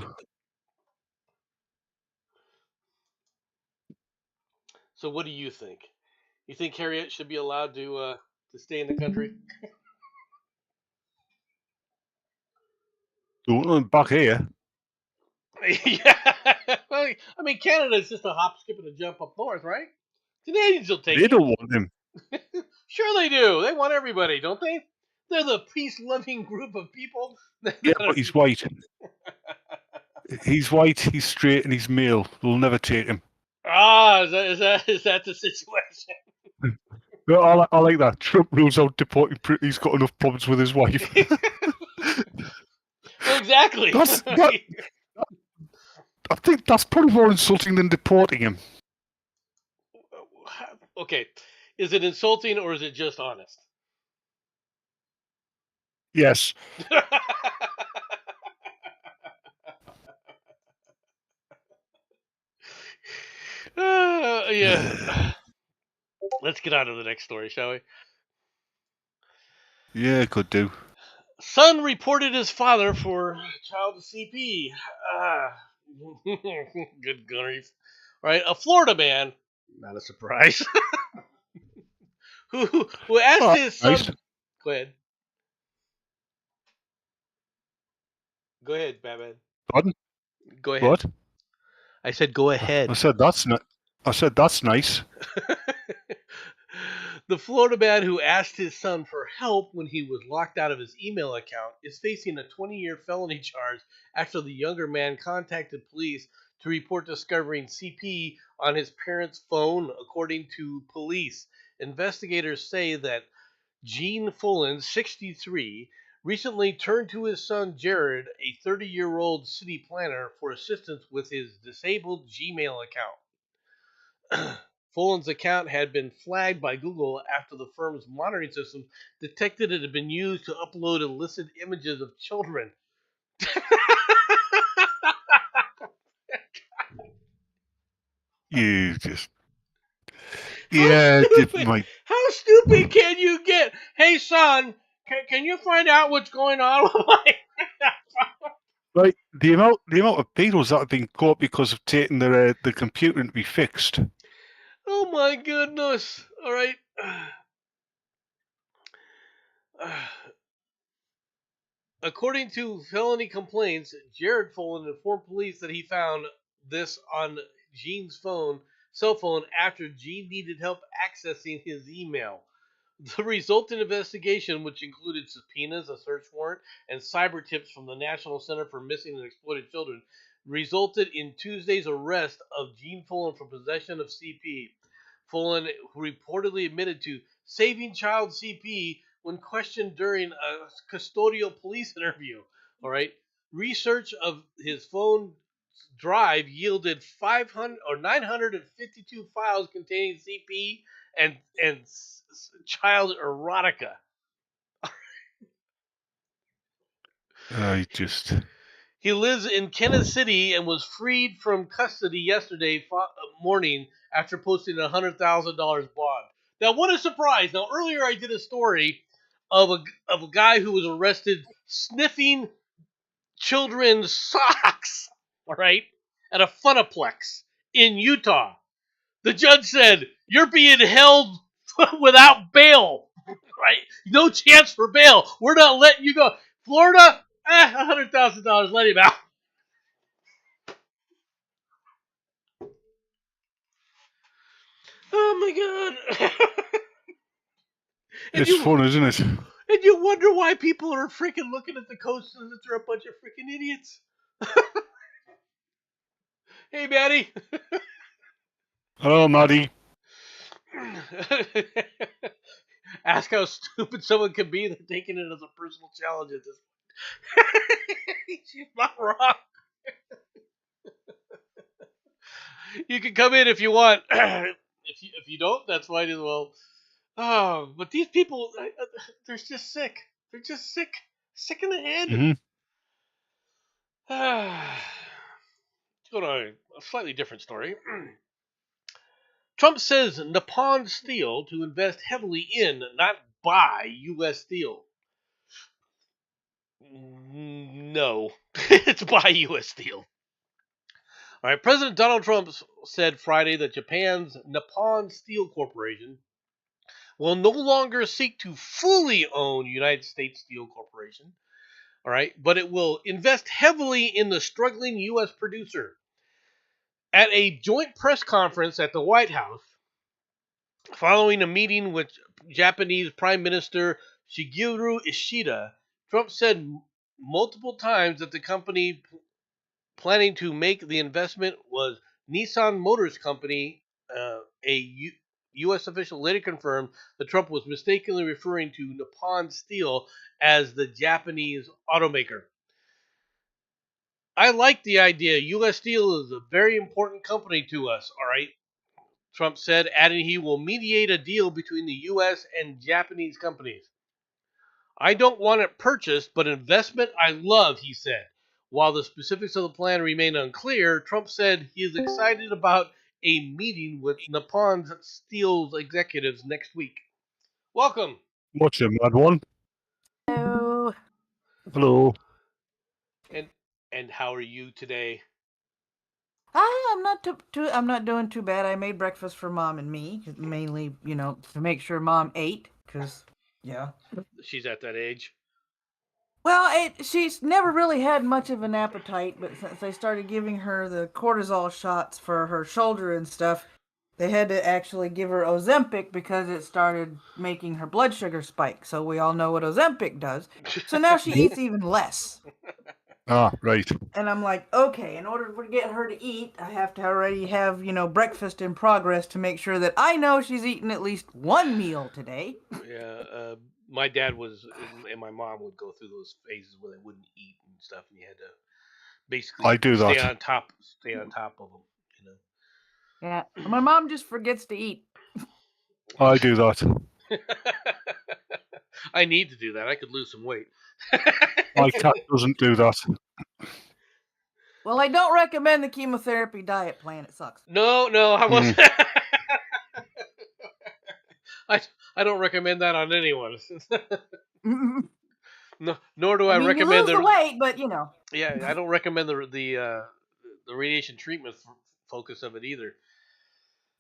So, what do you think? You think Harriet should be allowed to stay in the country? Back here. Yeah. Well, I mean, Canada's just a hop, skip, and a jump up north, right? Canadians will take They you. don't want him. Sure they do. They want everybody, don't they? They're the peace-loving group of people. Yeah, but he's white. He's white, he's straight, and he's male. They'll never take him. Ah, is that the situation? But I like that. Trump rules out deporting. He's got enough problems with his wife. Well, exactly. I think that's probably more insulting than deporting him. Okay, is it insulting or is it just honest? Yes. Yeah. Let's get on to the next story, shall we? Yeah, could do. Son reported his father for child CP. Good grief. Right, a Florida man, not a surprise, who asked his son. Nice. Go ahead. Go ahead, Batman. Pardon? Go ahead. What? I said go ahead. I said that's nice. The Florida man who asked his son for help when he was locked out of his email account is facing a 20-year felony charge after the younger man contacted police to report discovering CP on his parents' phone, according to police. Investigators say that Gene Fullen, 63, recently turned to his son Jared, a 30-year-old city planner, for assistance with his disabled Gmail account. Fullen's account had been flagged by Google after the firm's monitoring system detected it had been used to upload illicit images of children. You just... Yeah, How stupid can you get? Hey, son, can you find out what's going on with my... Right, the amount of pedals that have been caught because of taking the computer to be fixed. Oh my goodness! All right. According to felony complaints, Jared Fullen informed police that he found this on Gene's cell phone, after Gene needed help accessing his email. The resulting investigation, which included subpoenas, a search warrant, and cyber tips from the National Center for Missing and Exploited Children, resulted in Tuesday's arrest of Gene Fullen for possession of CP. Fullen, who reportedly admitted to saving child CP when questioned during a custodial police interview. All right, research of his phone drive yielded 500 or 952 files containing CP and child erotica. He lives in Kansas City and was freed from custody yesterday morning after posting a $100,000 bond. Now, what a surprise! Now, earlier I did a story of a guy who was arrested sniffing children's socks, all right, at a Funaplex in Utah. The judge said, "You're being held without bail, right? No chance for bail. We're not letting you go." Florida, $100,000, let him out. Oh my God. It's fun, isn't it? And you wonder why people are freaking looking at the coast and that they're a bunch of freaking idiots. Hey, Maddie. Hello, Maddie. Ask how stupid someone can be. They're taking it as a personal challenge at this point. She's not wrong. You can come in if you want. If you don't, that's fine as well. Oh, but these people, they're just sick. They're just sick in the head. Mm-hmm. Go on a slightly different story. Trump says Nippon Steel to invest heavily in, not buy, U.S. steel. No, it's buy U.S. steel. All right, President Donald Trump said Friday that Japan's Nippon Steel Corporation will no longer seek to fully own United States Steel Corporation, all right, but it will invest heavily in the struggling U.S. producer. At a joint press conference at the White House, following a meeting with Japanese Prime Minister Shigeru Ishida, Trump said multiple times that the company planning to make the investment was Nissan Motors Company. A U.S. official later confirmed that Trump was mistakenly referring to Nippon Steel as the Japanese automaker. I like the idea. U.S. Steel is a very important company to us, all right? Trump said, adding he will mediate a deal between the U.S. and Japanese companies. I don't want it purchased, but investment I love, he said. While the specifics of the plan remain unclear, Trump said he is excited about a meeting with Nippon Steel's executives next week. Welcome. What's a mad one? Hello. Hello. And how are you today? I'm not doing too bad. I made breakfast for Mom and me, mainly, to make sure Mom ate, because, yeah. She's at that age. Well, she's never really had much of an appetite, but since they started giving her the cortisol shots for her shoulder and stuff, they had to actually give her Ozempic because it started making her blood sugar spike. So we all know what Ozempic does. So now she eats even less. Ah, right. And I'm like, okay, in order to get her to eat, I have to already have, breakfast in progress to make sure that I know she's eaten at least one meal today. Yeah, my dad and my mom would go through those phases where they wouldn't eat and stuff, and you had to I basically do stay that. on top of them. Yeah, my mom just forgets to eat. I do that. I need to do that. I could lose some weight. My cat doesn't do that. Well, I don't recommend the chemotherapy diet plan. It sucks. No, I wasn't. I don't recommend that on anyone. No, nor do I you recommend lose the weight, but Yeah, I don't recommend the radiation treatment focus of it either.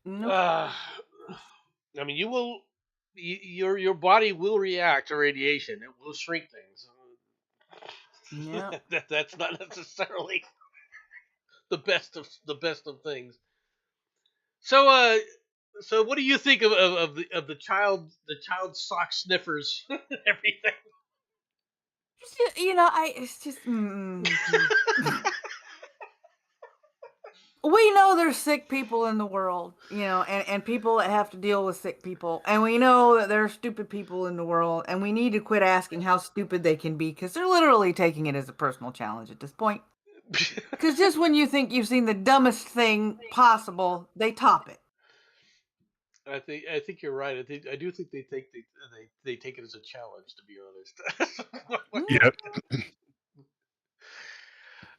Nope. I mean, your body will react to radiation. It will shrink things. Yeah. That's not necessarily the best of things. So what do you think of the child sock sniffers and everything? It's just. We know there's sick people in the world, and people that have to deal with sick people. And we know that there are stupid people in the world, and we need to quit asking how stupid they can be, because they're literally taking it as a personal challenge at this point. Because just when you think you've seen the dumbest thing possible, they top it. I think you're right. I do think they take it as a challenge, to be honest.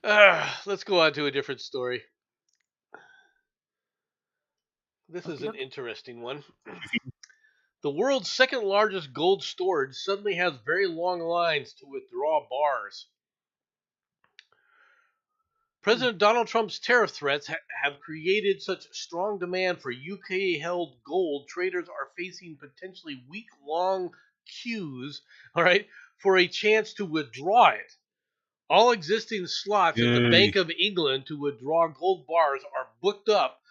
Yep. Let's go on to a different story. This is an Okay. interesting one. The world's second largest gold storage suddenly has very long lines to withdraw bars. President Donald Trump's tariff threats have created such strong demand for UK held gold, traders are facing potentially week long queues, all right, for a chance to withdraw it. All existing slots at the Yay. Bank of England to withdraw gold bars are booked up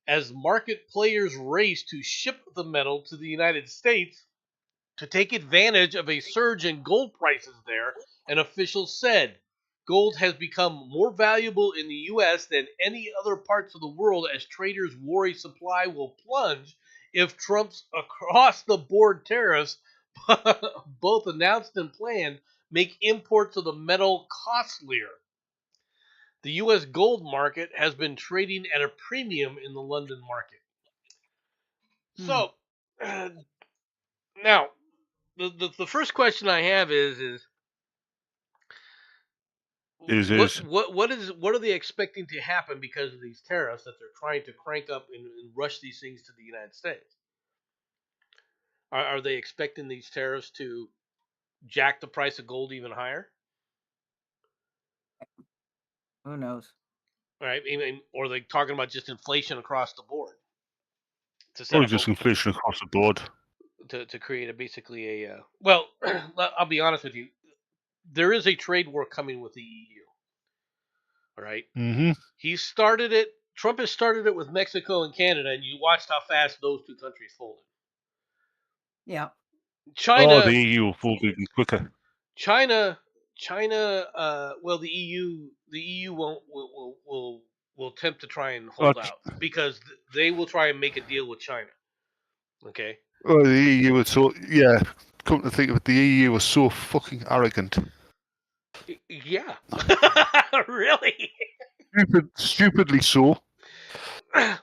as market players race to ship the metal to the United States to take advantage of a surge in gold prices there, an official said. Gold has become more valuable in the U.S. than any other parts of the world as traders worry supply will plunge if Trump's across the board tariffs, both announced and planned, make imports of the metal costlier. The U.S. gold market has been trading at a premium in the London market. So, now, the first question I have is what are they expecting to happen because of these tariffs that they're trying to crank up and rush these things to the United States? Are they expecting these tariffs to jack the price of gold even higher? Who knows? Right? Or are they talking about just inflation across the board? Probably just inflation across the board. To create basically a well, I'll be honest with you. There is a trade war coming with the EU. All right. Mm-hmm. He started it. Trump has started it with Mexico and Canada, and you watched how fast those two countries folded. Yeah. China. The EU folded even quicker. China. Well, the EU will attempt to try and hold out because they will try and make a deal with China. Okay. Oh, the EU was come to think of it, the EU was so fucking arrogant. Yeah. Really? Stupidly so. All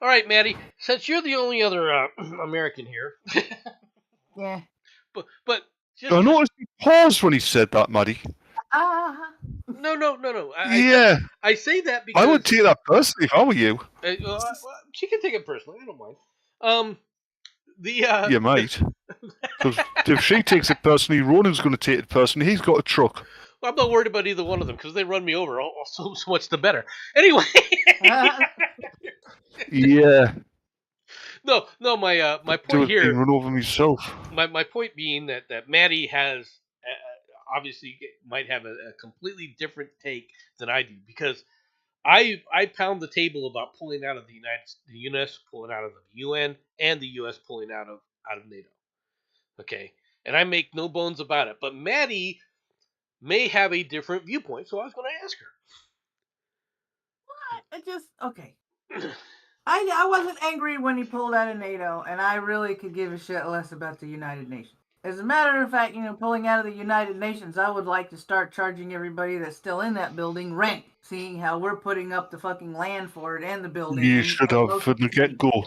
right, Maddie. Since you're the only other American here. Yeah. But I noticed he paused when he said that, Maddie. No. I say that because I would take that personally if I were you. She can take it personally. I don't mind. You might. Because if she takes it personally, Ronan's going to take it personally. He's got a truck. Well, I'm not worried about either one of them because they run me over. So much the better. Anyway. Yeah. No. My point here. Run over myself. My point being that Maddie has obviously might have a completely different take than I do because I pound the table about pulling out of the U.S. pulling out of the UN and the U.S. pulling out of NATO. Okay, and I make no bones about it. But Maddie may have a different viewpoint, so I was going to ask her. Okay. I wasn't angry when he pulled out of NATO, and I really could give a shit less about the United Nations. As a matter of fact, pulling out of the United Nations, I would like to start charging everybody that's still in that building rent, seeing how we're putting up the fucking land for it and the building. You should have from the get-go.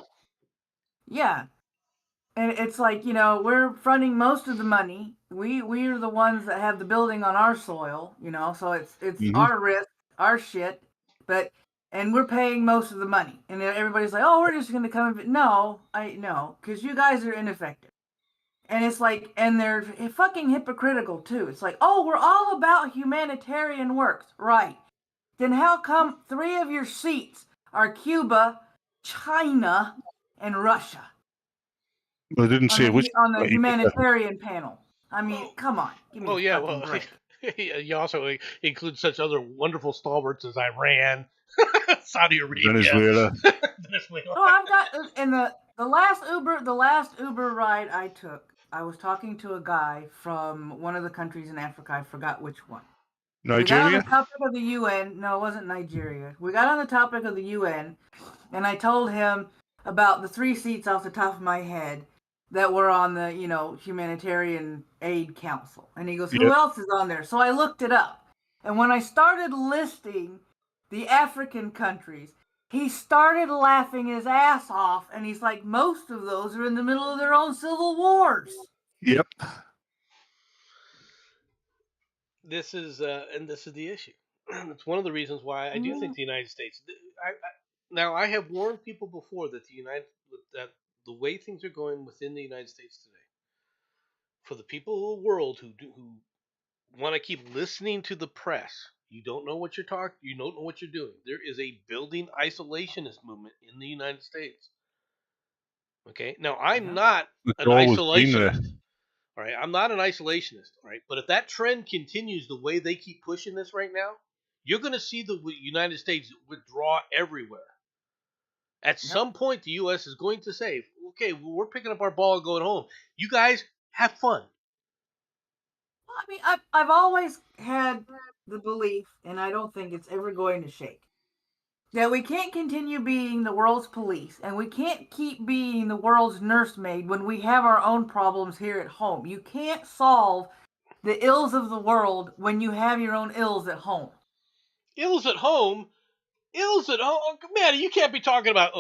Yeah. And it's like, we're fronting most of the money. We are the ones that have the building on our soil, so it's our risk, our shit, and we're paying most of the money. And everybody's like, oh, we're just going to come. No, because you guys are ineffective. And it's like, and they're fucking hypocritical too. It's like, oh, we're all about humanitarian works. Right. Then how come 3 of your seats are Cuba, China, and Russia? Well, I didn't say which on the humanitarian panel. I mean, come on. Oh yeah, well, you also include such other wonderful stalwarts as Iran, Saudi Arabia, Venezuela. Oh, I've got in the last Uber ride I took. I was talking to a guy from one of the countries in Africa. I forgot which one. Nigeria? We got on the topic of the UN. No, it wasn't Nigeria. We got on the topic of the UN, and I told him about the 3 seats off the top of my head that were on the, Humanitarian Aid Council. And he goes, who else is on there? So I looked it up. And when I started listing the African countries, he started laughing his ass off, and he's like, most of those are in the middle of their own civil wars. Yep. This is the issue. It's one of the reasons why I do think the United States. Now I have warned people before that that the way things are going within the United States today, for the people of the world who want to keep listening to the press, you don't know what you're talking. You don't know what you're doing. There is a building isolationist movement in the United States. Okay, now I'm not an isolationist. All right, I'm not an isolationist. All right, but if that trend continues the way they keep pushing this right now, you're going to see the United States withdraw everywhere. At some point, the U.S. is going to say, "Okay, we're picking up our ball and going home. You guys have fun." Well, I mean, I've always had the belief, and I don't think it's ever going to shake, that we can't continue being the world's police, and we can't keep being the world's nursemaid when we have our own problems here at home. You can't solve the ills of the world when you have your own ills at home. Ills at home? Ills at home? Man, you can't be talking about,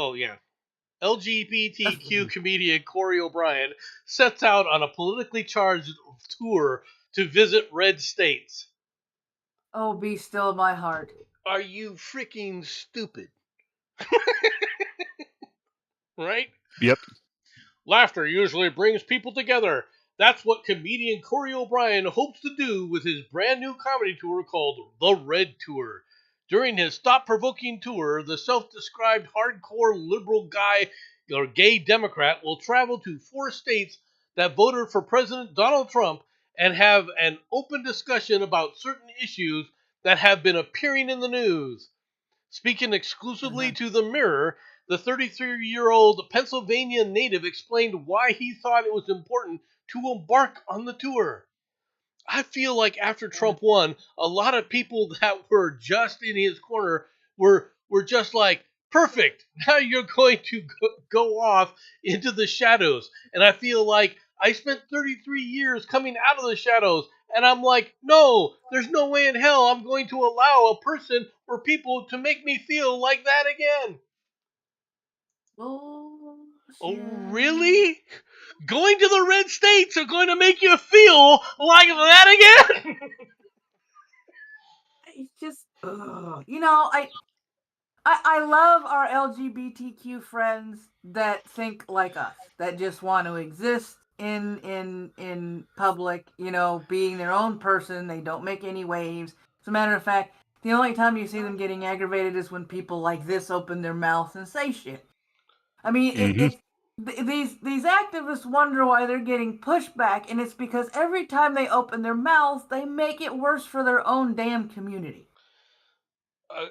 LGBTQ comedian Corey O'Brien sets out on a politically charged tour to visit red states. Oh, be still my heart. Are you freaking stupid? Right? Yep. Laughter usually brings people together. That's what comedian Corey O'Brien hopes to do with his brand new comedy tour called The Red Tour. During his thought-provoking tour, the self-described hardcore liberal guy or gay Democrat will travel to 4 states that voted for President Donald Trump and have an open discussion about certain issues that have been appearing in the news. Speaking exclusively to The Mirror, the 33-year-old Pennsylvania native explained why he thought it was important to embark on the tour. I feel like after Trump won, a lot of people that were just in his corner were just like, perfect, now you're going to go off into the shadows. And I feel like I spent 33 years coming out of the shadows, and I'm like, no, there's no way in hell I'm going to allow a person or people to make me feel like that again. Oh, really? Going to the red states are going to make you feel like that again? It's just, I love our LGBTQ friends that think like us, that just want to exist in public, being their own person. They don't make any waves. As a matter of fact, the only time you see them getting aggravated is when people like this open their mouths and say shit. I mean, these activists wonder why they're getting pushback, and it's because every time they open their mouths, they make it worse for their own damn community.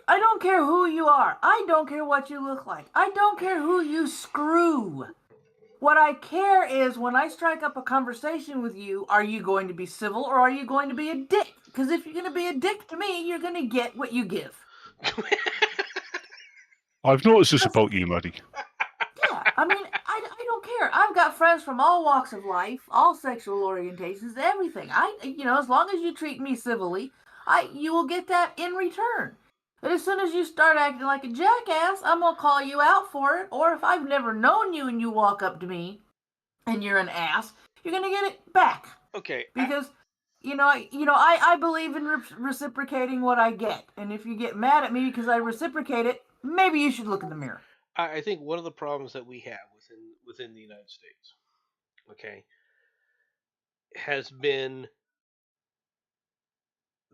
I don't care who you are. I don't care what you look like. I don't care who you screw. What I care is when I strike up a conversation with you, are you going to be civil or are you going to be a dick Because if you're going to be a dick to me, you're going to get what you give. I've noticed this about you, Maddie. Yeah, I mean, I don't care. I've got friends from all walks of life, all sexual orientations, everything. As long as you treat me civilly, you will get that in return. But as soon as you start acting like a jackass, I'm gonna call you out for it. Or if I've never known you and you walk up to me and you're an ass, you're gonna get it back. Okay. Because I believe in reciprocating what I get, and if you get mad at me because I reciprocate it, maybe you should look in the mirror. I think one of the problems that we have within the United States, okay, has been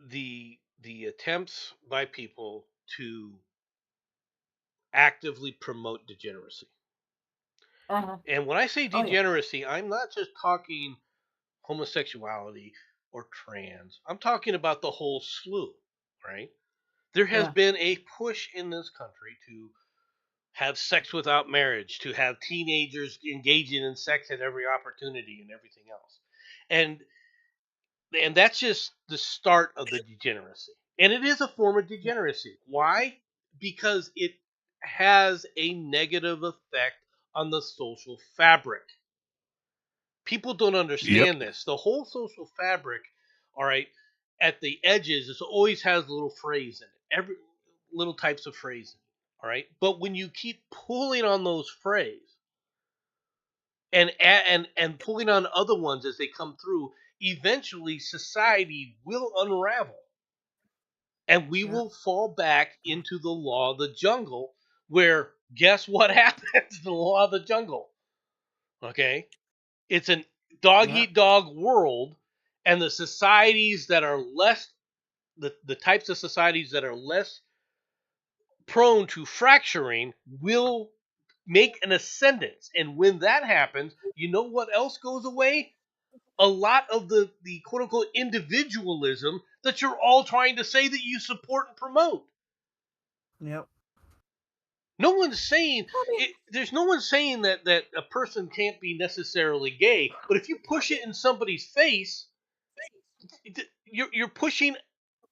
the attempts by people to actively promote degeneracy. Uh-huh. And when I say degeneracy, I'm not just talking homosexuality or trans. I'm talking about the whole slew, right? There has been a push in this country to have sex without marriage, to have teenagers engaging in sex at every opportunity and everything else. And that's just the start of the degeneracy. And it is a form of degeneracy. Why? Because it has a negative effect on the social fabric. People don't understand this. The whole social fabric, all right, at the edges, it always has a little phrase in it. Every little types of phrasing, all right. But when you keep pulling on those phrases and pulling on other ones as they come through, eventually society will unravel, and we will fall back into the law of the jungle. Where guess what happens? The law of the jungle. Okay, it's an dog eat dog world, and the societies that are less, the types of societies that are less prone to fracturing will make an ascendance. And when that happens, you know what else goes away? A lot of the quote unquote individualism that you're all trying to say that you support and promote. Yep. No one's saying there's no one saying that a person can't be necessarily gay, but if you push it in somebody's face, you're pushing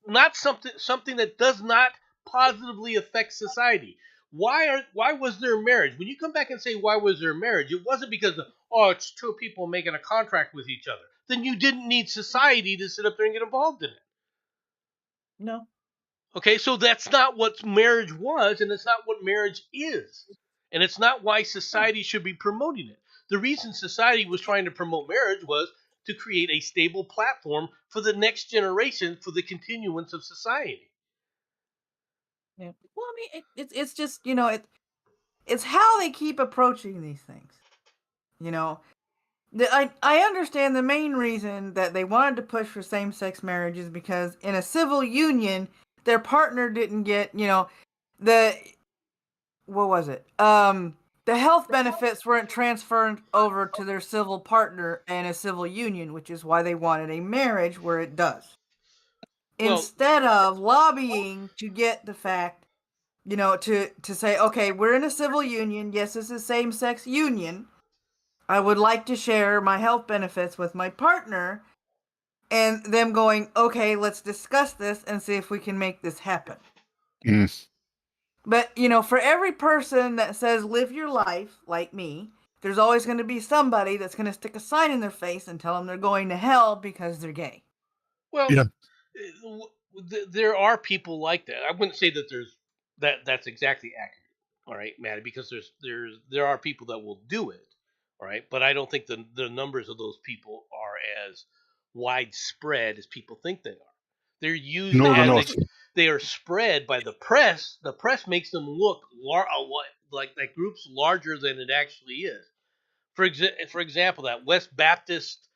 not something that does not positively affect society. Why was there marriage? When you come back and say why was there marriage, it wasn't because it's two people making a contract with each other. Then you didn't need society to sit up there and get involved in it. No. Okay, so that's not what marriage was, and it's not what marriage is. And it's not why society should be promoting it. The reason society was trying to promote marriage was to create a stable platform for the next generation for the continuance of society. Yeah. Well, I mean, it's just, it's how they keep approaching these things. I understand the main reason that they wanted to push for same-sex marriages because in a civil union, their partner didn't get, what was it? The health benefits weren't transferred over to their civil partner in a civil union, which is why they wanted a marriage where it does. Instead of lobbying to get the fact, to say, okay, we're in a civil union. Yes, it's a same-sex union. I would like to share my health benefits with my partner, and them going, okay, let's discuss this and see if we can make this happen. But, for every person that says live your life like me, there's always going to be somebody that's going to stick a sign in their face and tell them they're going to hell because they're gay. Well, there are people like that. I wouldn't say that that's exactly accurate. All right, Maddie, because there are people that will do it. All right, but I don't think the numbers of those people are as widespread as people think they are. They're used they are spread by the press. The press makes them look like groups larger than it actually is. For example, that West Baptist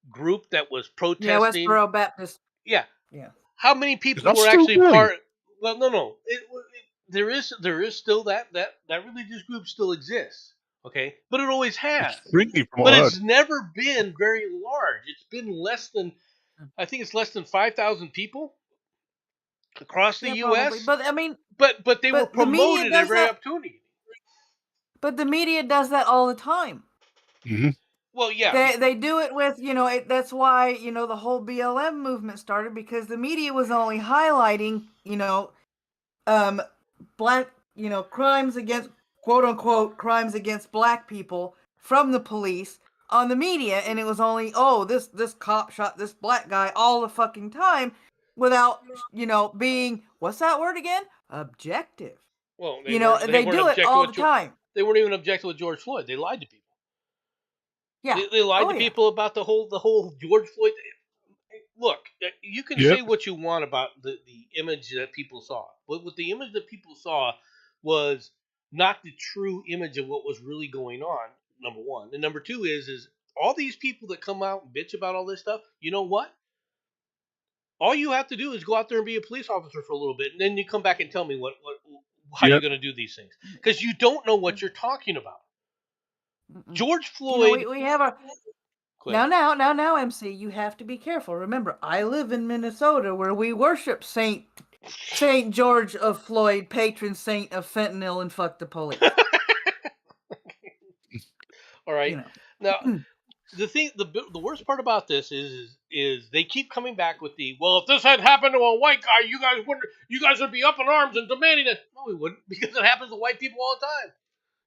group that was protesting. Yeah, Westboro Baptist. Yeah. Yeah. How many people were actually part? Well, no. There is still that religious group still exists. Okay, but it always has. But it's never been very large. It's been less than, I think it's less than 5,000 people across the U.S. Probably. But I mean, but they were promoted at every opportunity. But the media does that all the time. Mm-hmm. Well, yeah. They do it with, that's why, the whole BLM movement started, because the media was only highlighting, black, crimes against, quote unquote, crimes against black people from the police on the media, and it was only, this cop shot this black guy all the fucking time without, being, what's that word again? Objective. Well, they do it all the time. They weren't even objective with George Floyd. They lied to people. Yeah. They lied to people about the whole George Floyd. Look, you can say what you want about the image that people saw, but what the image that people saw was not the true image of what was really going on, number one. And number two is all these people that come out and bitch about all this stuff, you know what? All you have to do is go out there and be a police officer for a little bit, and then you come back and tell me how you're going to do these things. Because you don't know what you're talking about. George Floyd... we have a... Now, MC, you have to be careful. Remember, I live in Minnesota, where we worship Saint George of Floyd, patron saint of fentanyl and fuck the police. All right. Now, the worst part about this is they keep coming back with if this had happened to a white guy, you guys would be up in arms and demanding it. No, we wouldn't, because it happens to white people all the time.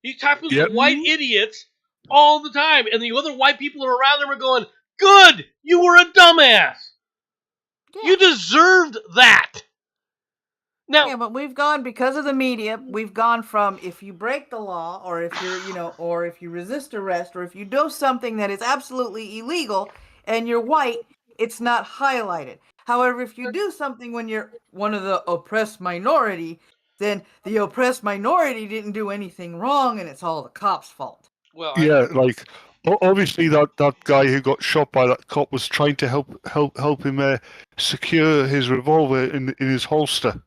It happens to white idiots all the time, and the other white people around them are going, "Good, you were a dumbass. Yeah. You deserved that." Now, but we've gone, because of the media, we've gone from, if you break the law, or if you're, or if you resist arrest, or if you do something that is absolutely illegal and you're white, it's not highlighted. However, if you do something when you're one of the oppressed minority, then the oppressed minority didn't do anything wrong, and it's all the cop's fault. Well, like, obviously that guy who got shot by that cop was trying to help him secure his revolver in his holster.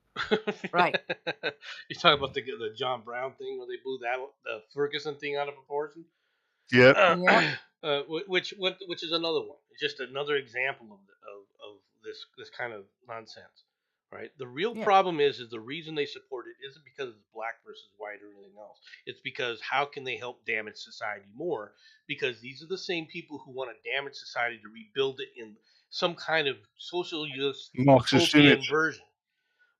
Right. You're talking about the John Brown thing where they blew the Ferguson thing out of proportion? Yeah. Which is another one. It's just another example of this kind of nonsense. Right? The real problem is the reason they support it isn't because it's black versus white or anything else. It's because how can they help damage society more? Because these are the same people who want to damage society to rebuild it in some kind of socialist utopian version.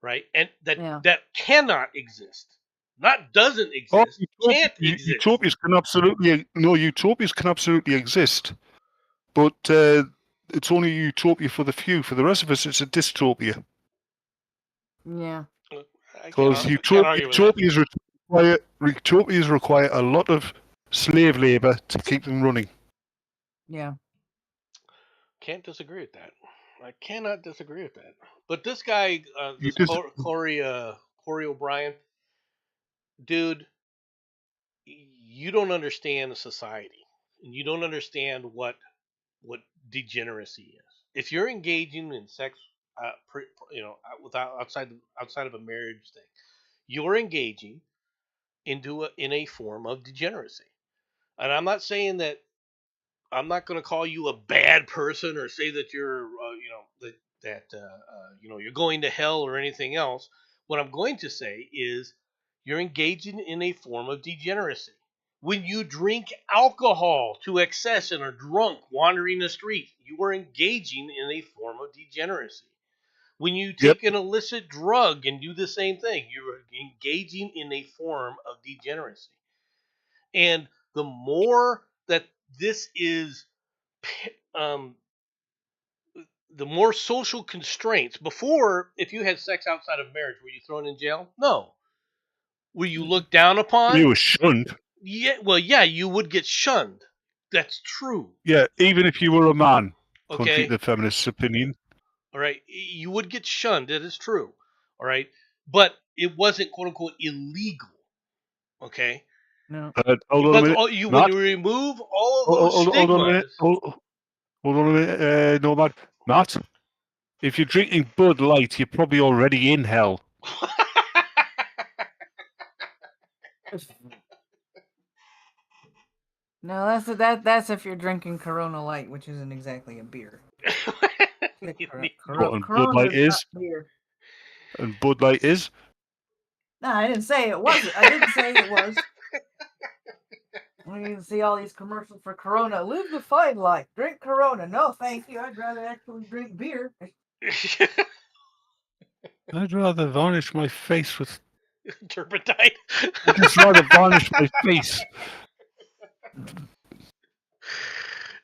Right? And that cannot exist. Not doesn't exist. Can't exist. Utopias can absolutely exist. But it's only a utopia for the few. For the rest of us, it's a dystopia. Yeah. Because utopias require a lot of slave labor to keep them running. Yeah. Can't disagree with that. I cannot disagree with that. But this guy, Corey O'Brien, dude, you don't understand society, and you don't understand what degeneracy is. If you're engaging in sex, outside of a marriage thing, you're engaging in a form of degeneracy. And I'm not saying that. I'm not going to call you a bad person or say that you're, you're going to hell or anything else. What I'm going to say is you're engaging in a form of degeneracy. When you drink alcohol to excess and are drunk wandering the street, you are engaging in a form of degeneracy. When you take an illicit drug and do the same thing, you're engaging in a form of degeneracy. And the more that this is, the more social constraints. Before, if you had sex outside of marriage, were you thrown in jail? No. Were you looked down upon? You were shunned. Yeah, well, yeah, you would get shunned. That's true. Yeah, even if you were a man. Okay. Contrary to the feminist's opinion. All right, you would get shunned. That is true. All right, but it wasn't "quote unquote" illegal. Okay. No. Hold on a minute. When you remove all of those stigmas. Hold on a minute. No, Matt. If you're drinking Bud Light, you're probably already in hell. No, that's if you're drinking Corona Light, which isn't exactly a beer. Bud Light is. And Bud Light is. No, I didn't say it wasn't. I didn't say it was. You see all these commercials for Corona. Live the fine life. Drink Corona. No, thank you. I'd rather actually drink beer. I'd rather varnish my face with turpentine. I'd just rather varnish my face.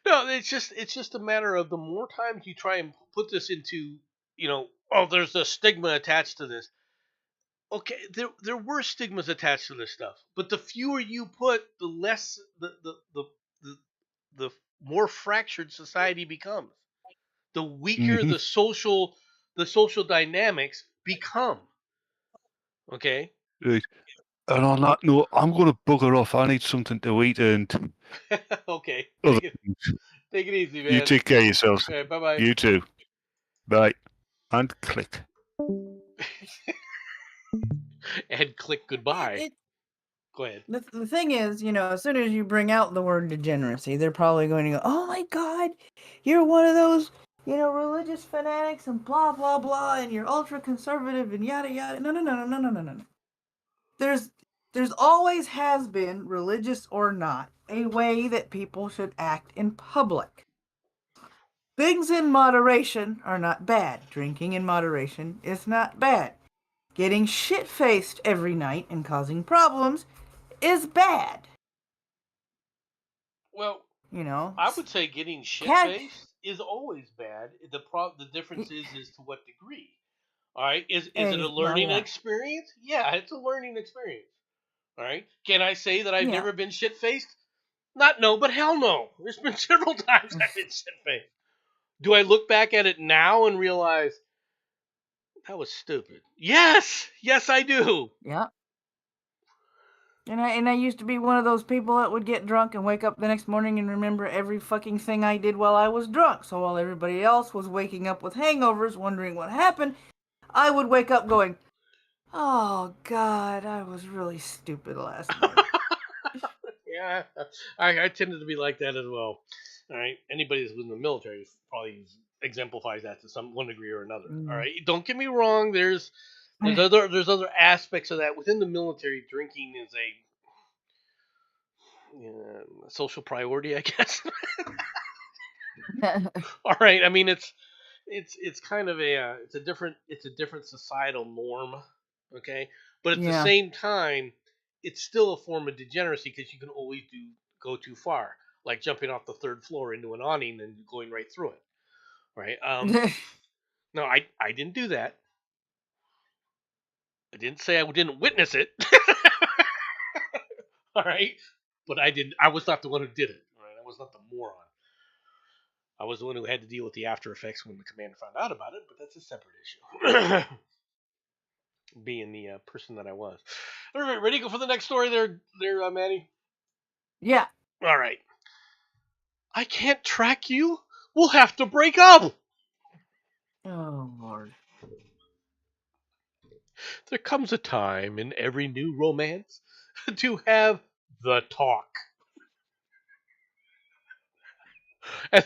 No, it's just a matter of the more times you try and put this into, there's a stigma attached to this. Okay, there were stigmas attached to this stuff, but the fewer you put, the less the more fractured society becomes. The weaker the social dynamics become. Okay. Right. And on that note, I'm going to bugger off. I need something to eat and. Okay. Take it easy, man. You take care of yourselves. Okay, bye-bye. You too. Bye. And click. And click goodbye. Go ahead. The thing is, as soon as you bring out the word degeneracy, they're probably going to go, "Oh my God, you're one of those, religious fanatics and blah blah blah, and you're ultra conservative and yada yada." No. There's always has been, religious or not, a way that people should act in public. Things in moderation are not bad. Drinking in moderation is not bad. Getting shit-faced every night and causing problems is bad. Well, I would say getting shit-faced is always bad. The difference is to what degree. All right, is it a learning experience? Yeah, it's a learning experience. All right, can I say that I've never been shit-faced? Not no, but hell no. There's been several times I've been shit-faced. Do I look back at it now and realize that was stupid? Yes, I do. Yeah. And I used to be one of those people that would get drunk and wake up the next morning and remember every fucking thing I did while I was drunk. So while everybody else was waking up with hangovers, wondering what happened, I would wake up going, "Oh God, I was really stupid last night." Yeah, I tended to be like that as well. All right, anybody that's in the military probably exemplifies that to one degree or another. All right, don't get me wrong. There's other aspects of that within the military. Drinking is a social priority, I guess. All right, I mean it's kind of it's a different societal norm, okay, but at the same time it's still a form of degeneracy because you can always go too far, like jumping off the third floor into an awning and going right through it, right? No, I didn't do that. I didn't say I didn't witness it. All right, but I was not the one who did it. All right, I was not the moron. I was the one who had to deal with the after effects when the commander found out about it, but that's a separate issue. Being the person that I was. All right, ready to go for the next story there, Maddie? Yeah. All right. I can't track you. We'll have to break up. Oh, Lord. There comes a time in every new romance to have the talk. And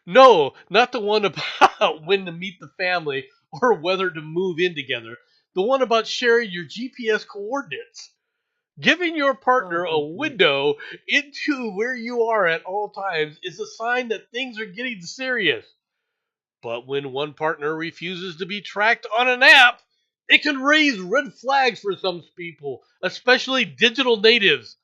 no, not the one about when to meet the family or whether to move in together. The one about sharing your GPS coordinates. Giving your partner a window into where you are at all times is a sign that things are getting serious. But when one partner refuses to be tracked on an app, it can raise red flags for some people, especially digital natives.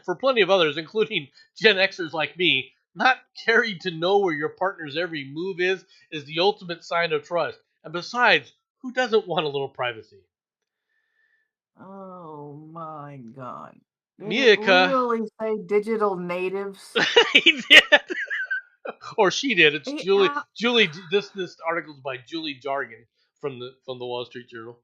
For plenty of others, including Gen Xers like me, not caring to know where your partner's every move is the ultimate sign of trust. And besides, who doesn't want a little privacy? Oh my God. Did Mika really say digital natives? He did. Or she did. It's Julie. Julie. This article is by Julie Jargon from the Wall Street Journal.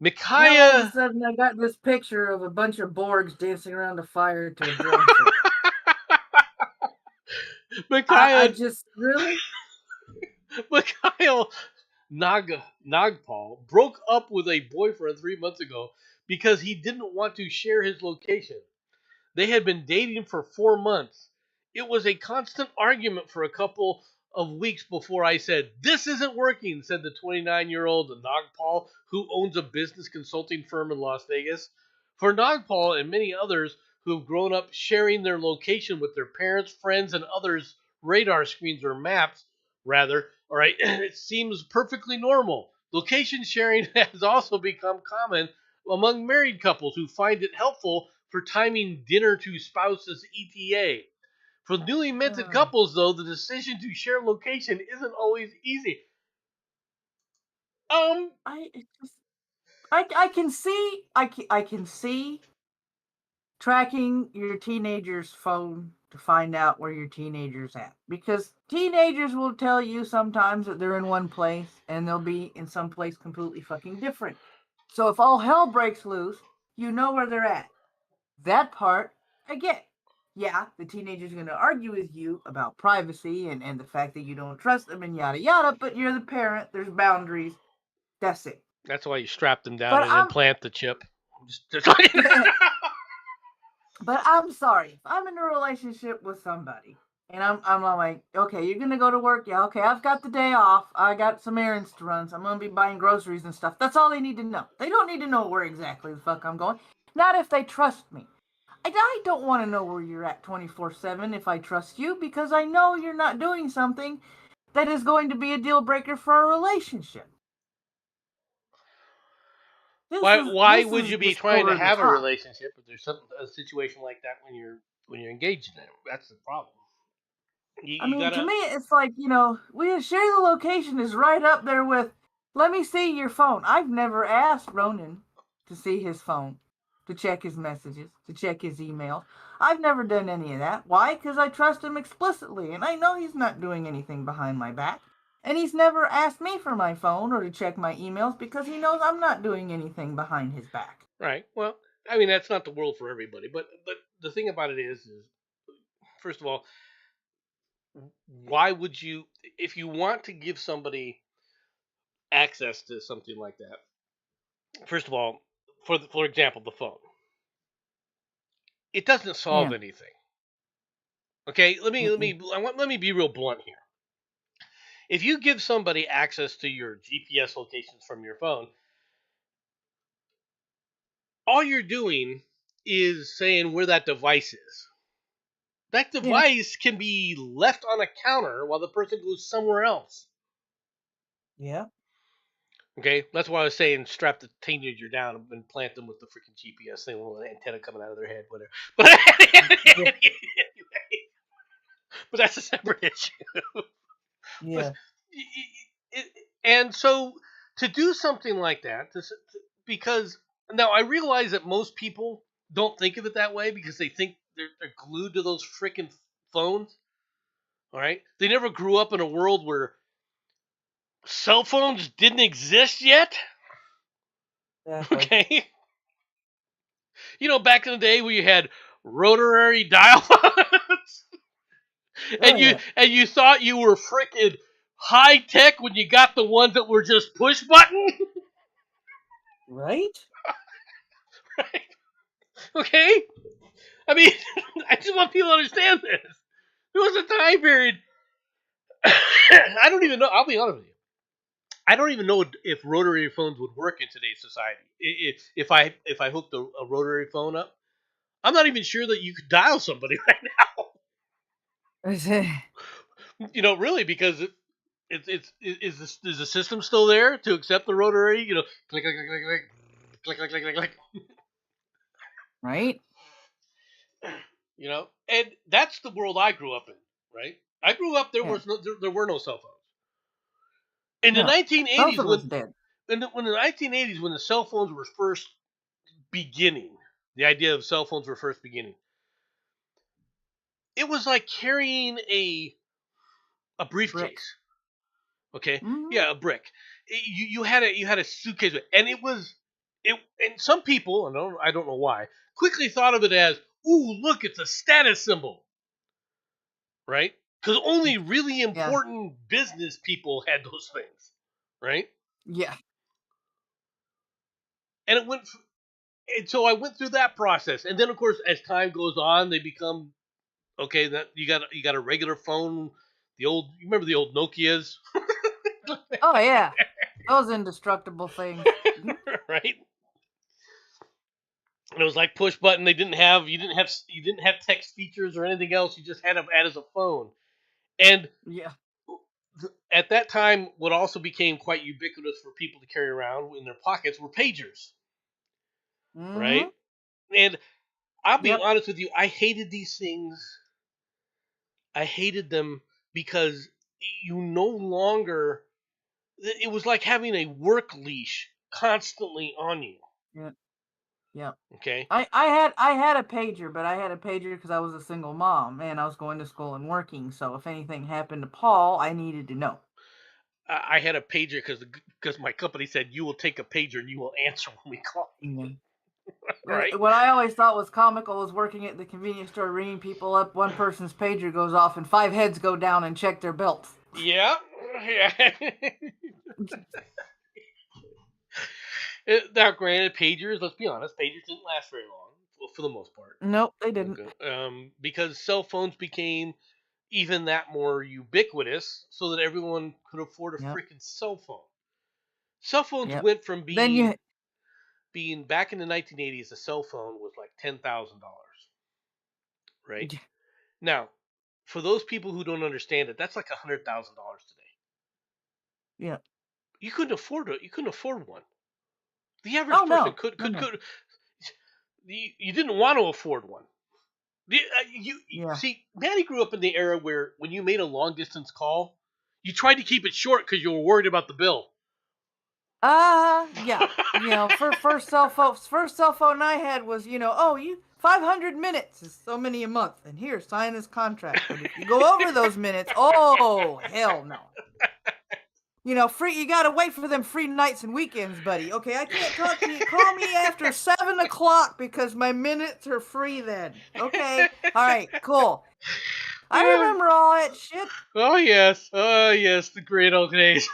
Micaiah. All of a sudden, I got this picture of a bunch of Borgs dancing around a fire to a drum set. Micaiah. I just really. Mikhail Nagpal broke up with a boyfriend 3 months ago because he didn't want to share his location. They had been dating for 4 months. It was a constant argument for a couple of weeks before I said, "This isn't working," said the 29-year-old Nagpal, who owns a business consulting firm in Las Vegas. For Nagpal and many others who have grown up sharing their location with their parents, friends, and others' radar screens or maps, rather. All right, it seems perfectly normal. Location sharing has also become common among married couples who find it helpful for timing dinner to spouse's ETA. For newly minted couples, though, the decision to share location isn't always easy. I can see tracking your teenager's phone to find out where your teenager's at, because teenagers will tell you sometimes that they're in one place and they'll be in some place completely fucking different. So if all hell breaks loose, you know where they're at. That part I get. Yeah, the teenager's going to argue with you about privacy and the fact that you don't trust them and yada yada, but you're the parent, there's boundaries. That's it. That's why you strap them down and implant the chip. But I'm sorry, if I'm in a relationship with somebody and I'm like, okay, you're gonna go to work, yeah, okay, I've got the day off, I got some errands to run, so I'm gonna be buying groceries and stuff. That's all they need to know. They don't need to know where exactly the fuck I'm going. Not if they trust me. I don't want to know where you're at 24/7 if I trust you, because I know you're not doing something that is going to be a deal breaker for our relationship. Why would you be trying to have a relationship if there's a situation like that when you're engaged in it? That's the problem. To me, it's like, we share the location is right up there with, let me see your phone. I've never asked Ronan to see his phone, to check his messages, to check his email. I've never done any of that. Why? Because I trust him explicitly, and I know he's not doing anything behind my back. And he's never asked me for my phone or to check my emails because he knows I'm not doing anything behind his back. Right. Well, I mean, that's not the world for everybody. But the thing about it is first of all, why would you, if you want to give somebody access to something like that, first of all, for example, the phone, it doesn't solve anything. Okay, let me be real blunt here. If you give somebody access to your GPS locations from your phone, all you're doing is saying where that device is. That device can be left on a counter while the person goes somewhere else. Yeah. Okay, that's why I was saying strap the teenager down and plant them with the freaking GPS thing with an antenna coming out of their head, whatever. But but that's a separate issue. Yeah. And so to do something like that, because now I realize that most people don't think of it that way because they think they're glued to those freaking phones. All right, they never grew up in a world where cell phones didn't exist yet. Exactly. Okay, back in the day where you had rotary dial phones, and you thought you were freaking high tech when you got the ones that were just push button. Right? Right. Okay? I mean, I just want people to understand this. There was a time period. I don't even know. I'll be honest with you. I don't even know if rotary phones would work in today's society. If I hooked a rotary phone up, I'm not even sure that you could dial somebody right now. Really, because is the system still there to accept the rotary? Click click click click click click click click click. Right. And that's the world I grew up in. Right. I grew up. There were no cell phones. In the 1980s, when the 1980s, when the cell phones were first beginning, the idea of cell phones were first beginning. It was like carrying a briefcase. Brick. Okay, mm-hmm. Yeah, a brick. You had a suitcase, and and some people, I don't know why, quickly thought of it as, ooh, look, it's a status symbol, right? Because only really important business people had those things, right? Yeah. And so I went through that process, and then of course, as time goes on, they become okay. That you got a regular phone. You remember the old Nokias? Oh yeah, those indestructible things, right? And it was like push button. You didn't have text features or anything else. You just had to add as a phone. And Yeah. at that time, what also became quite ubiquitous for people to carry around in their pockets were pagers, right? And I'll be honest with you, I hated these things. I hated them because you no longer. It was like having a work leash constantly on you. Yeah. Yeah. Okay. I had a pager, but I had a pager because I was a single mom and I was going to school and working. So if anything happened to Paul, I needed to know. I had a pager because my company said you will take a pager and you will answer when we call. Mm-hmm. Right. What I always thought was comical was working at the convenience store, ringing people up. One person's pager goes off, and 5 heads go down and check their belts. Yeah. Now, granted, pagers. Let's be honest, pagers didn't last very long. Well, for the most part. Nope, they didn't. Okay. Because cell phones became even that more ubiquitous, so that everyone could afford a freaking cell phone. Cell phones went from being back in the 1980s. A cell phone was like $10,000, right? Now, for those people who don't understand it, that's like $100,000 today. Yeah. You couldn't afford it. You couldn't afford one. The average person could. You didn't want to afford one. See, Maddie grew up in the era where when you made a long distance call, you tried to keep it short because you were worried about the bill. Yeah. First cell phone I had was, 500 minutes is so many a month, and here, sign this contract. But if you go over those minutes, oh hell no. Free. You gotta wait for them free nights and weekends, buddy. Okay, I can't talk to you. Call me after 7:00 because my minutes are free then. Okay, all right, cool. I remember all that shit. Oh yes, the great old days.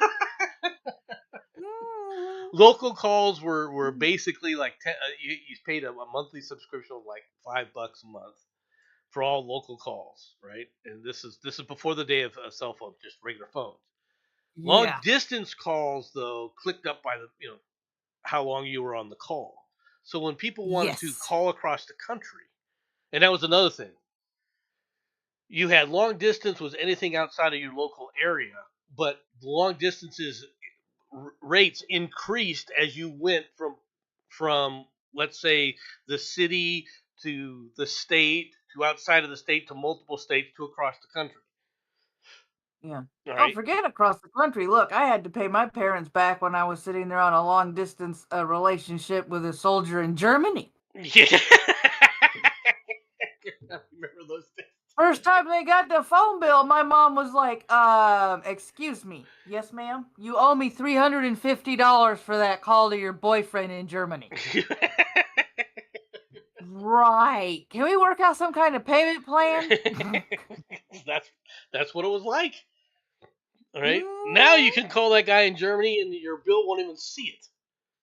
Local calls were basically like you paid a monthly subscription of like $5 a month for all local calls, right? And this is before the day of cell phones, just regular phones. Long distance calls, though, clicked up by the how long you were on the call. So when people wanted to call across the country, and that was another thing, you had long distance was anything outside of your local area, but long distances rates increased as you went from let's say the city to the state to outside of the state to multiple states to across the country. Yeah. Right. Oh, forget across the country. Look, I had to pay my parents back when I was sitting there on a long distance relationship with a soldier in Germany. Yeah. I remember those things. First time they got the phone bill, my mom was like, excuse me. Yes, ma'am? You owe me $350 for that call to your boyfriend in Germany. Right. Can we work out some kind of payment plan? That's what it was like. All right. Now you can call that guy in Germany and your bill won't even see it.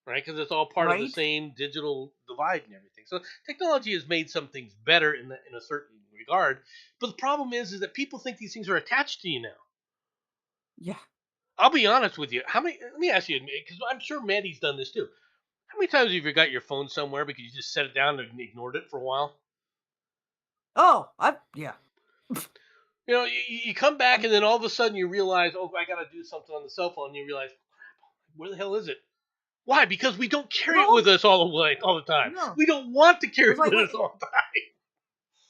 Right? Because it's all part of the same digital divide and everything. So technology has made some things better in a certain regard. But the problem is that people think these things are attached to you now. Yeah. I'll be honest with you. Let me ask you, because I'm sure Maddie's done this too. How many times have you got your phone somewhere because you just set it down and ignored it for a while? Oh, yeah. You come back and then all of a sudden you realize, oh, I got to do something on the cell phone. And you realize, where the hell is it? Why? Because we don't carry it with us all the time. No. We don't want to carry it with us all the time.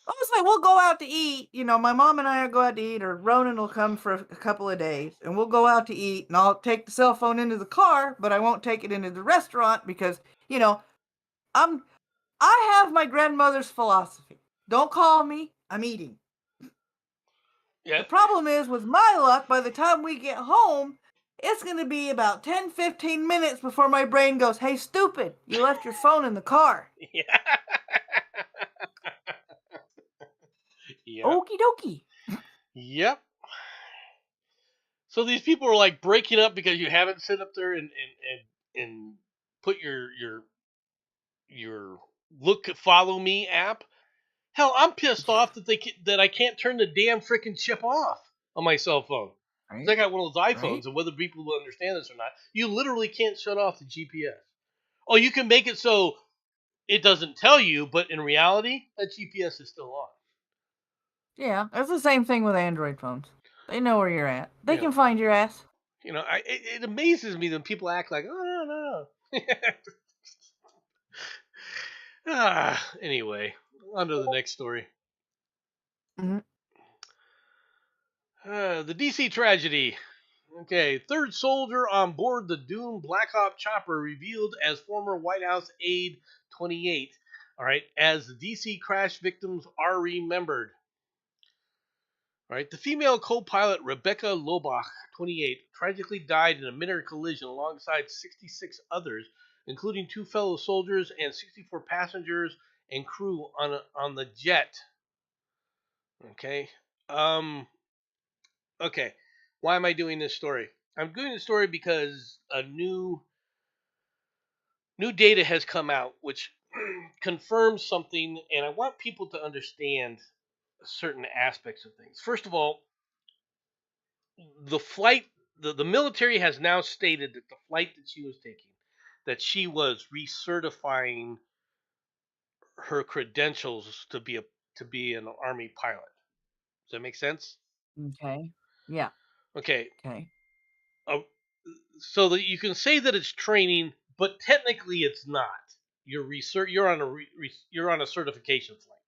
I was like, we'll go out to eat. My mom and I will go out to eat, or Ronan will come for a couple of days, and we'll go out to eat, and I'll take the cell phone into the car, but I won't take it into the restaurant because, I have my grandmother's philosophy. Don't call me, I'm eating. Yeah. The problem is, with my luck, by the time we get home, it's going to be about 10-15 minutes before my brain goes, hey, stupid, you left your phone in the car. Yeah. Yep. Okie dokie. Yep. So these people are like breaking up because you haven't sit up there and put your follow me app. Hell, I'm pissed off that I can't turn the damn freaking chip off on my cell phone. Right. I got one of those iPhones, and whether people will understand this or not, you literally can't shut off the GPS. Oh, you can make it so it doesn't tell you, but in reality, that GPS is still on. Yeah, it's the same thing with Android phones. They know where you're at. They can find your ass. It amazes me that people act like, oh, no. Anyway, on to the next story. Mm-hmm. The DC tragedy. Okay, third soldier on board the doomed Black Hawk chopper revealed as former White House aide 28. All right, as the DC crash victims are remembered. All right, the female co-pilot Rebecca Lobach, 28, tragically died in a mid-air collision alongside 66 others, including 2 fellow soldiers and 64 passengers and crew on the jet. Okay. Okay. Why am I doing this story? I'm doing this story because a new data has come out which confirms something, and I want people to understand certain aspects of things. First of all, the flight, the military has now stated that the flight that she was taking, that she was recertifying her credentials to be an Army pilot. Does that make sense? Okay. Yeah. Okay. Okay. So that you can say that it's training, but technically it's not. You're on a certification flight,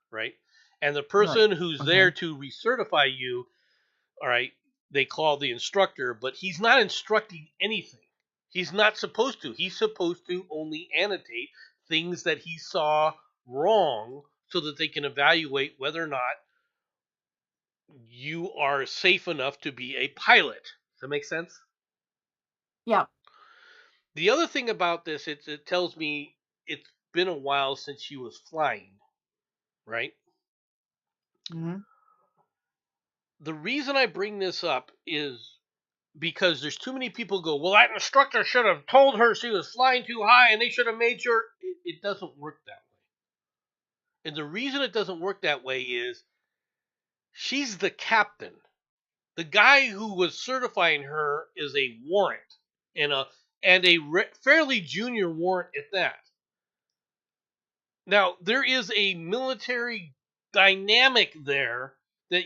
right? And the person who's there to recertify you, all right, they call the instructor, but he's not instructing anything. He's not supposed to. He's supposed to only annotate things that he saw wrong so that they can evaluate whether or not you are safe enough to be a pilot. Does that make sense? Yeah. The other thing about this, it tells me it's been a while since she was flying, right? Mm-hmm. The reason I bring this up is because there's too many people go, well, that instructor should have told her she was flying too high and they should have made sure. It doesn't work that way. And the reason it doesn't work that way is she's the captain. The guy who was certifying her is a warrant, and a fairly junior warrant at that. Now, there is a military dynamic there that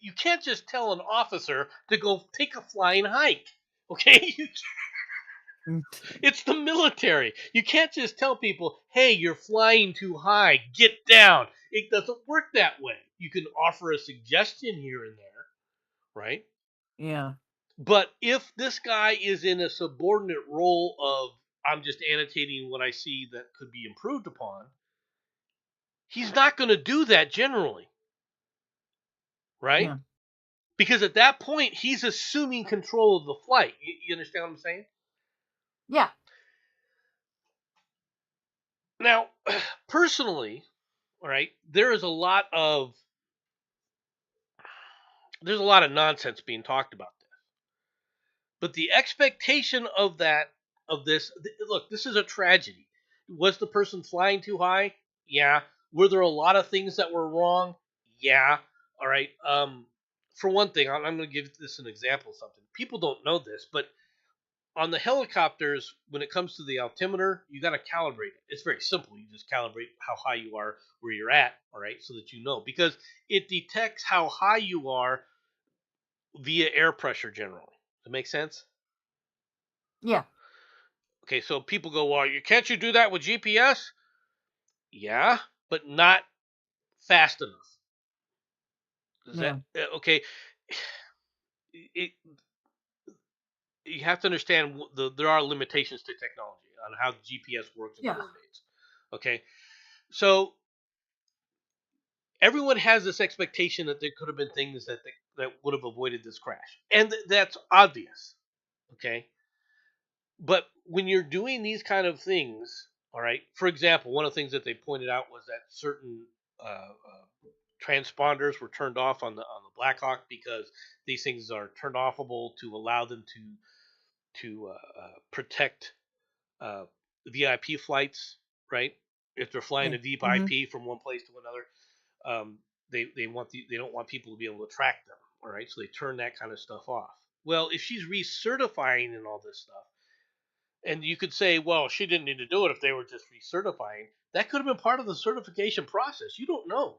you can't just tell an officer to go take a flying hike. Okay? It's the military. You can't just tell people, hey, you're flying too high, get down. It doesn't work that way. You can offer a suggestion here and there, right? Yeah. But if this guy is in a subordinate role of, I'm just annotating what I see that could be improved upon, he's not going to do that generally, right? Yeah. Because at that point, he's assuming control of the flight. You understand what I'm saying? Yeah. Now, personally, all right, there's a lot of nonsense being talked about this. But the expectation of this, look, this is a tragedy. Was the person flying too high? Yeah. Were there a lot of things that were wrong? Yeah. All right. For one thing, I'm going to give this an example of something. People don't know this, but on the helicopters, when it comes to the altimeter, you got to calibrate it. It's very simple. You just calibrate how high you are where you're at, all right, so that you know. Because it detects how high you are via air pressure generally. Does that make sense? Yeah. Okay, so people go, well, can't you do that with GPS? Yeah, but not fast enough. Okay? You have to understand there are limitations to technology on how GPS works and coordinates. Okay, so everyone has this expectation that there could have been things that would have avoided this crash, and that's obvious. Okay, but when you're doing these kind of things, all right. For example, one of the things that they pointed out was that certain transponders were turned off on the Blackhawk because these things are turned offable to allow them to protect VIP flights, right? If they're flying a VIP from one place to another, they don't want people to be able to track them, all right? So they turn that kind of stuff off. Well, if she's recertifying and all this stuff, And you could say, well, she didn't need to do it if they were just recertifying. That could have been part of the certification process. You don't know.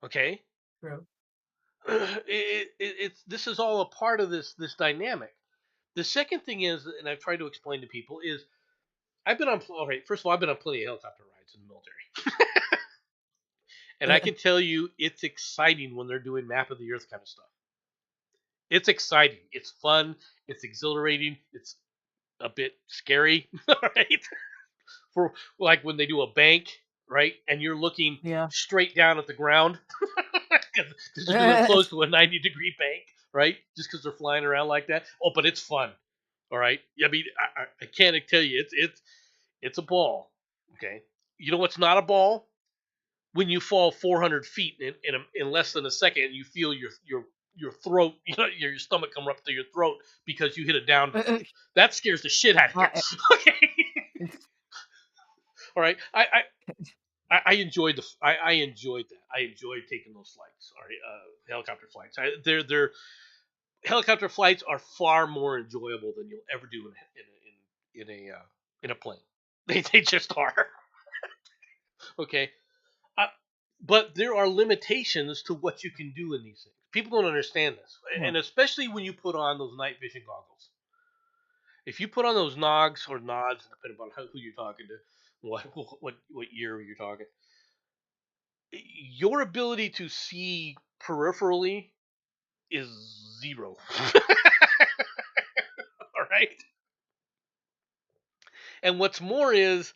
Okay? True. This is all a part of this dynamic. The second thing is, and I've tried to explain to people, is I've been on, all right, first of all, I've been on plenty of helicopter rides in the military. And I can tell you it's exciting when they're doing map of the earth kind of stuff. It's exciting. It's fun. It's exhilarating. It's a bit scary, right? For like when they do a bank, right? And you're looking straight down at the ground because they're doing close to a 90-degree bank, right? Just because they're flying around like that. Oh, but it's fun. All right. I mean, I can't tell you, it's a ball. Okay. You know what's not a ball? When you fall 400 feet in less than a second, and you feel your throat, your stomach come up to your throat because you hit a down. That scares the shit out of you. Okay. All right. I enjoyed that. I enjoyed taking those flights. All right. Helicopter flights. They're helicopter flights are far more enjoyable than you'll ever do in a plane. They just are. Okay. But there are limitations to what you can do in these things. People don't understand this, and especially when you put on those night vision goggles. If you put on those nods, depending on who you're talking to, what year you're talking, your ability to see peripherally is zero. All right. And what's more is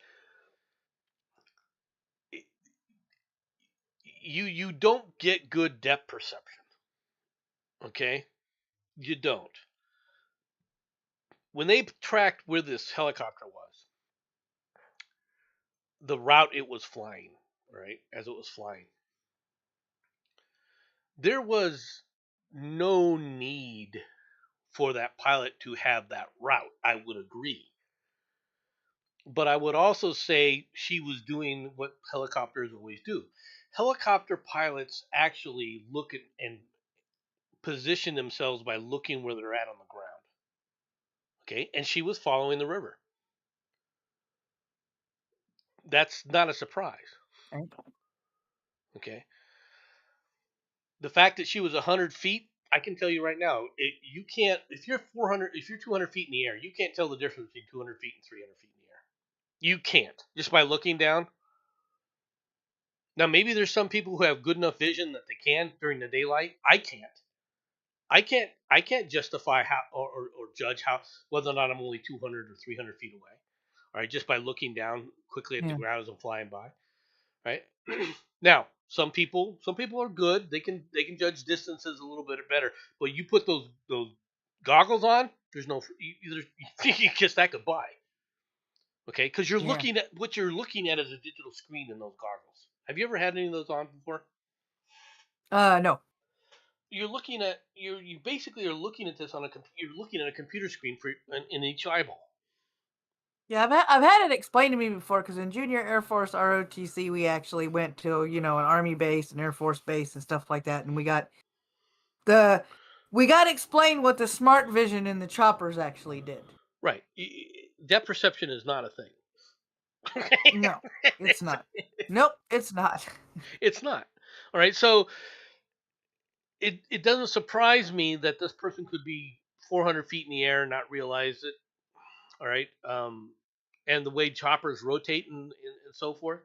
you don't get good depth perception. Okay? You don't. When they tracked where this helicopter was, the route it was flying, right? As it was flying, there was no need for that pilot to have that route. I would agree. But I would also say she was doing what helicopters always do. Helicopter pilots actually look at and position themselves by looking where they're at on the ground. Okay, and she was following the river. That's not a surprise. Okay. The fact that she was 100 feet, I can tell you right now, you can't, if you're 200 feet in the air, you can't tell the difference between 200 feet and 300 feet in the air. You can't, just by looking down. Now, maybe there's some people who have good enough vision that they can during the daylight. I can't justify how or judge how whether or not I'm only 200 or 300 feet away. All right, just by looking down quickly at the ground as I'm flying by. Right. Now, some people are good. They can judge distances a little bit better. But you put those goggles on, there's no you kiss that goodbye. Okay, because you're looking at what you're looking at as a digital screen in those goggles. Have you ever had any of those on before? No. You're looking at you basically are looking at this on you're looking at a computer screen in each eyeball. Yeah, I've had it explained to me before because in Junior Air Force ROTC we actually went to an Army base, an Air Force base, and stuff like that, and we got explained what the smart vision in the choppers actually did. Right, depth perception is not a thing. No, it's not. Nope, it's not. It's not. All right, so it doesn't surprise me that this person could be 400 feet in the air and not realize it. All right, and the way choppers rotate and so forth.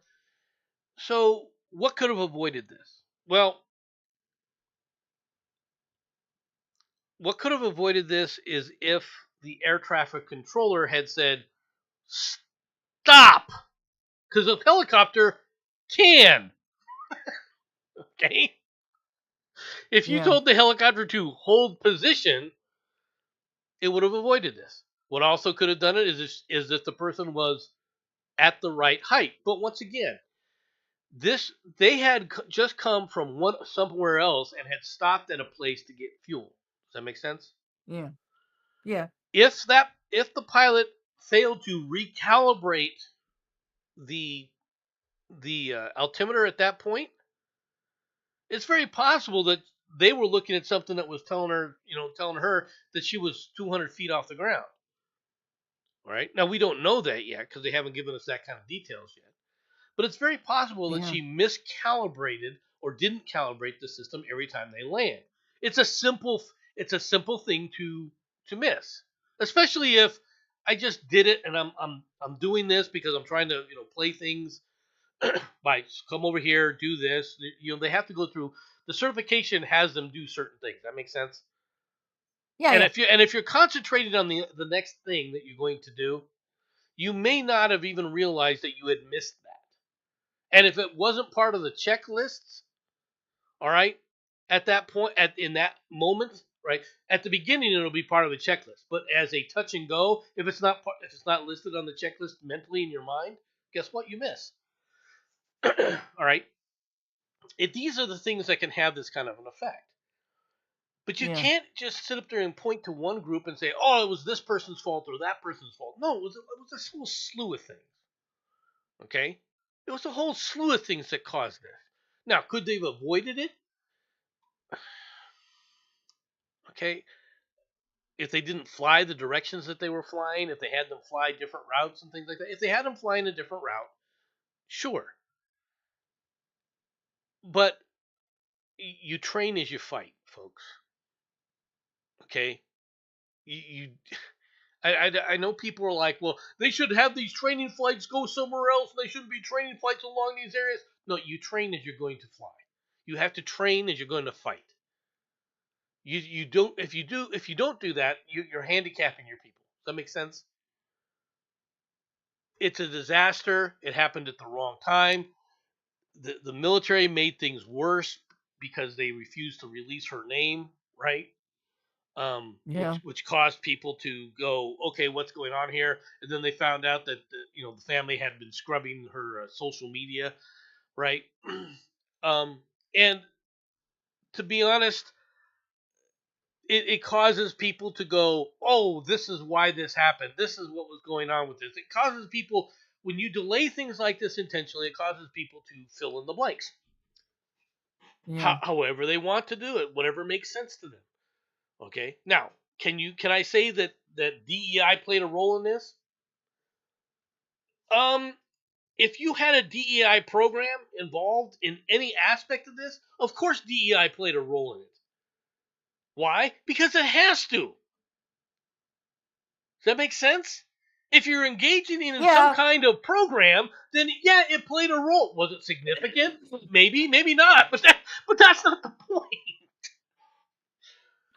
So, what could have avoided this? Well, what could have avoided this is if the air traffic controller had said, "Stop," because a helicopter can. Okay. If you told the helicopter to hold position, it would have avoided this. What also could have done it is if the person was at the right height. But once again, they had just come from somewhere else and had stopped at a place to get fuel. Does that make sense? Yeah. Yeah. If the pilot failed to recalibrate the altimeter at that point, it's very possible that they were looking at something that was telling her that she was 200 feet off the ground. All right. Now we don't know that yet because they haven't given us that kind of details yet. But it's very possible that she miscalibrated or didn't calibrate the system every time they land. It's a simple thing to miss, especially if I just did it and I'm doing this because I'm trying to play things by come over here, do this. They have to go through the certification has them do certain things. That makes sense. Yeah. And if you're concentrated on the next thing that you're going to do, you may not have even realized that you had missed that. And if it wasn't part of the checklists, all right, at that point, in that moment, right, at the beginning it'll be part of the checklist. But as a touch and go, if it's not listed on the checklist mentally in your mind, guess what? You miss. All right. These are the things that can have this kind of an effect. But you can't just sit up there and point to one group and say, "Oh, it was this person's fault or that person's fault." No, it was a whole slew of things. Okay, it was a whole slew of things that caused this. Now, could they have avoided it? Okay, if they didn't fly the directions that they were flying, if they had them fly different routes and things like that, if they had them flying a different route, sure. But you train as you fight, folks. Okay, I know people are like, well, they should have these training flights go somewhere else. They shouldn't be training flights along these areas. No, you train as you're going to fly. You have to train as you're going to fight. You don't if you don't do that, you're handicapping your people. Does that make sense? It's a disaster. It happened at the wrong time. The military made things worse because they refused to release her name, right? Which caused people to go, okay, what's going on here? And then they found out that the family had been scrubbing her social media, right? And to be honest, it causes people to go, oh, this is why this happened. This is what was going on with this. It causes people, when you delay things like this intentionally, it causes people to fill in the blanks. However they want to do it, whatever makes sense to them. Okay. Now, can I say that DEI played a role in this? If you had a DEI program involved in any aspect of this, of course DEI played a role in it. Why? Because it has to. Does that make sense? If you're engaging in some kind of program, then yeah, it played a role. Was it significant? Maybe, maybe not. But that's not the point.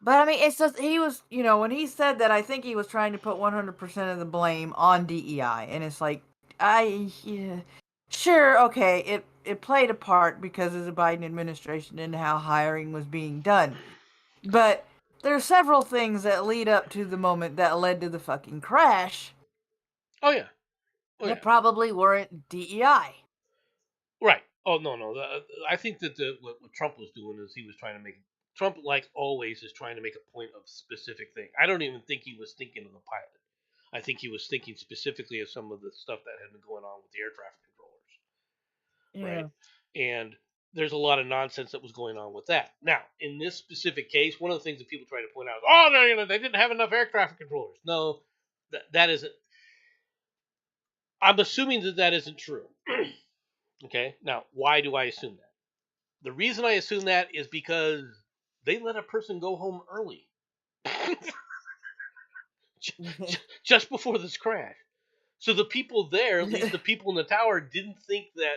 But I mean, it's just he was, when he said that, I think he was trying to put 100% of the blame on DEI, and it's like, sure, okay, it played a part because of the Biden administration and how hiring was being done, but there are several things that lead up to the moment that led to the fucking crash. Oh yeah, that probably weren't DEI. Right. Oh no. I think that what Trump was doing is he was trying to make. Trump, like always, is trying to make a point of specific thing. I don't even think he was thinking of the pilot. I think he was thinking specifically of some of the stuff that had been going on with the air traffic controllers. Right. And there's a lot of nonsense that was going on with that. Now, in this specific case, one of the things that people try to point out is, oh, no, they didn't have enough air traffic controllers. No, that isn't. I'm assuming that isn't true. Okay. Now, why do I assume that? The reason I assume that is because they let a person go home early. Just before this crash. So the people there, at least the people in the tower, didn't think that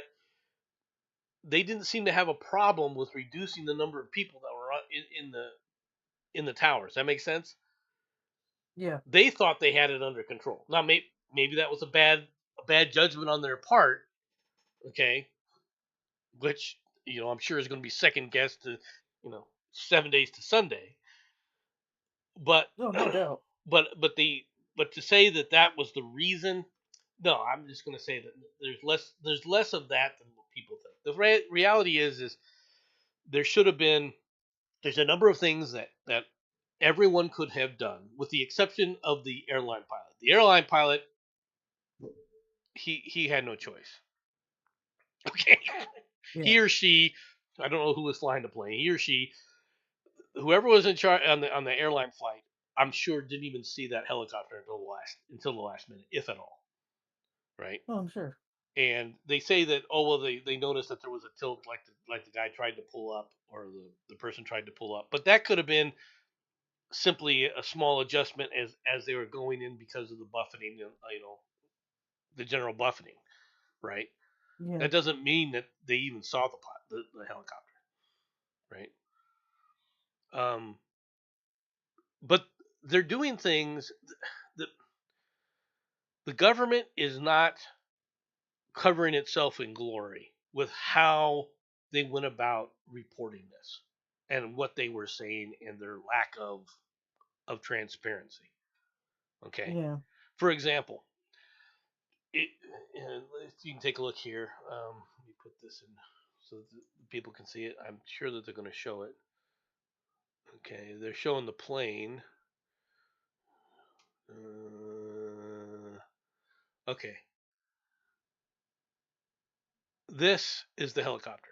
they didn't seem to have a problem with reducing the number of people that were in the towers. That makes sense? Yeah. They thought they had it under control. Now maybe that was a bad judgment on their part. Okay. Which, I'm sure is going to be second guessed to, 7 days to Sunday. But no doubt. But to say that was the reason, no, I'm just going to say that there's less of that than what people think. The reality is there should have been. There's a number of things that everyone could have done, with the exception of the airline pilot. The airline pilot, he had no choice. Okay, yeah. He or she, I don't know who was flying the plane. He or she, whoever was in charge on the airline flight, I'm sure didn't even see that helicopter until the last minute, if at all. Right? Oh, I'm sure. And they say that they noticed that there was a tilt, like the guy tried to pull up, or the person tried to pull up, but that could have been simply a small adjustment as they were going in because of the buffeting, the general buffeting, right? Yeah. That doesn't mean that they even saw the helicopter, right? But they're doing things. The government is not covering itself in glory with how they went about reporting this and what they were saying and their lack of transparency. Okay. Yeah. For example, if you can take a look here. Let me put this in so that people can see it. I'm sure that they're going to show it. Okay, they're showing the plane. Okay. This is the helicopter.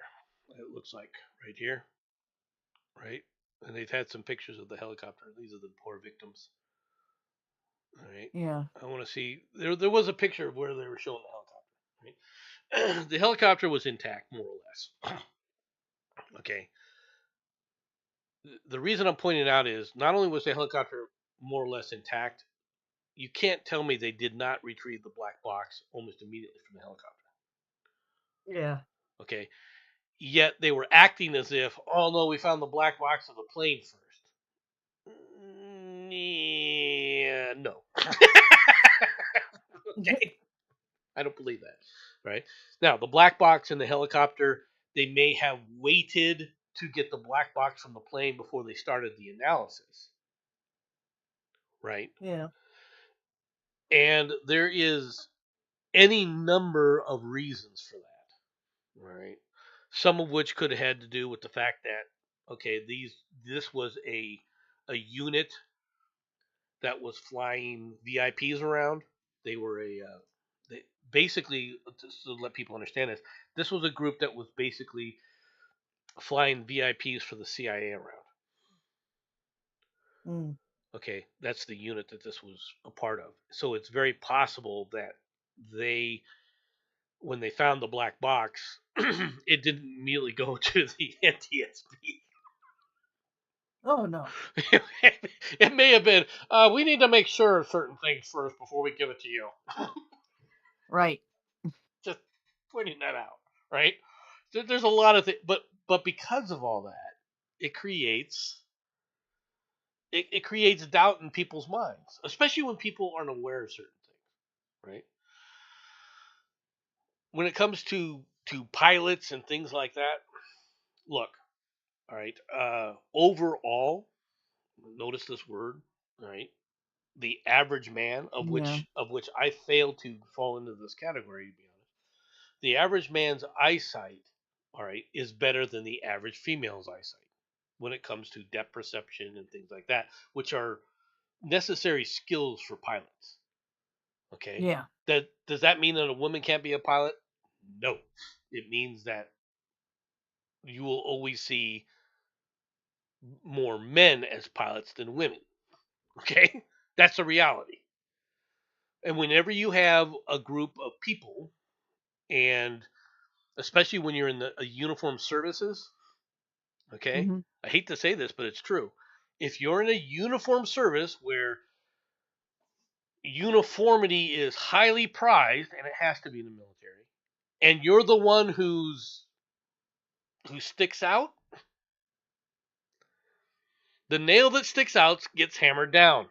It looks like right here, right? And they've had some pictures of the helicopter. These are the poor victims. All right. Yeah. I want to see. There was a picture of where they were showing the helicopter. Right? The helicopter was intact, more or less. Okay. The reason I'm pointing it out is not only was the helicopter more or less intact, you can't tell me they did not retrieve the black box almost immediately from the helicopter. Yeah. Okay. Yet they were acting as if, oh no, we found the black box of the plane first. Yeah, no. Okay. I don't believe that. Right? Now, the black box in the helicopter, they may have waited to get the black box from the plane before they started the analysis. Right? Yeah. And there is any number of reasons for that. Right? Some of which could have had to do with the fact that, okay, this was a unit that was flying VIPs around. They were basically, to let people understand this was a group that was basically flying VIPs for the CIA around. Mm. Okay, that's the unit that this was a part of. So it's very possible that when they found the black box, it didn't immediately go to the NTSB. Oh no. It may have been, we need to make sure of certain things first before we give it to you. Right. Just pointing that out, right? There's a lot of things, but because of all that, it creates doubt in people's minds, especially when people aren't aware of certain things, right? When it comes to pilots and things like that, look, all right, overall, notice this word, all right? The average man, of which I fail to fall into this category, to be honest. The average man's eyesight, all right, is better than the average female's eyesight when it comes to depth perception and things like that, which are necessary skills for pilots. Okay. Yeah. Does that mean that a woman can't be a pilot? No. It means that you will always see more men as pilots than women. Okay? That's a reality. And whenever you have a group of people, and especially when you're in the uniformed services, okay? Mm-hmm. I hate to say this, but it's true. If you're in a uniformed service where uniformity is highly prized, and it has to be in the military, and you're the one who sticks out, the nail that sticks out gets hammered down.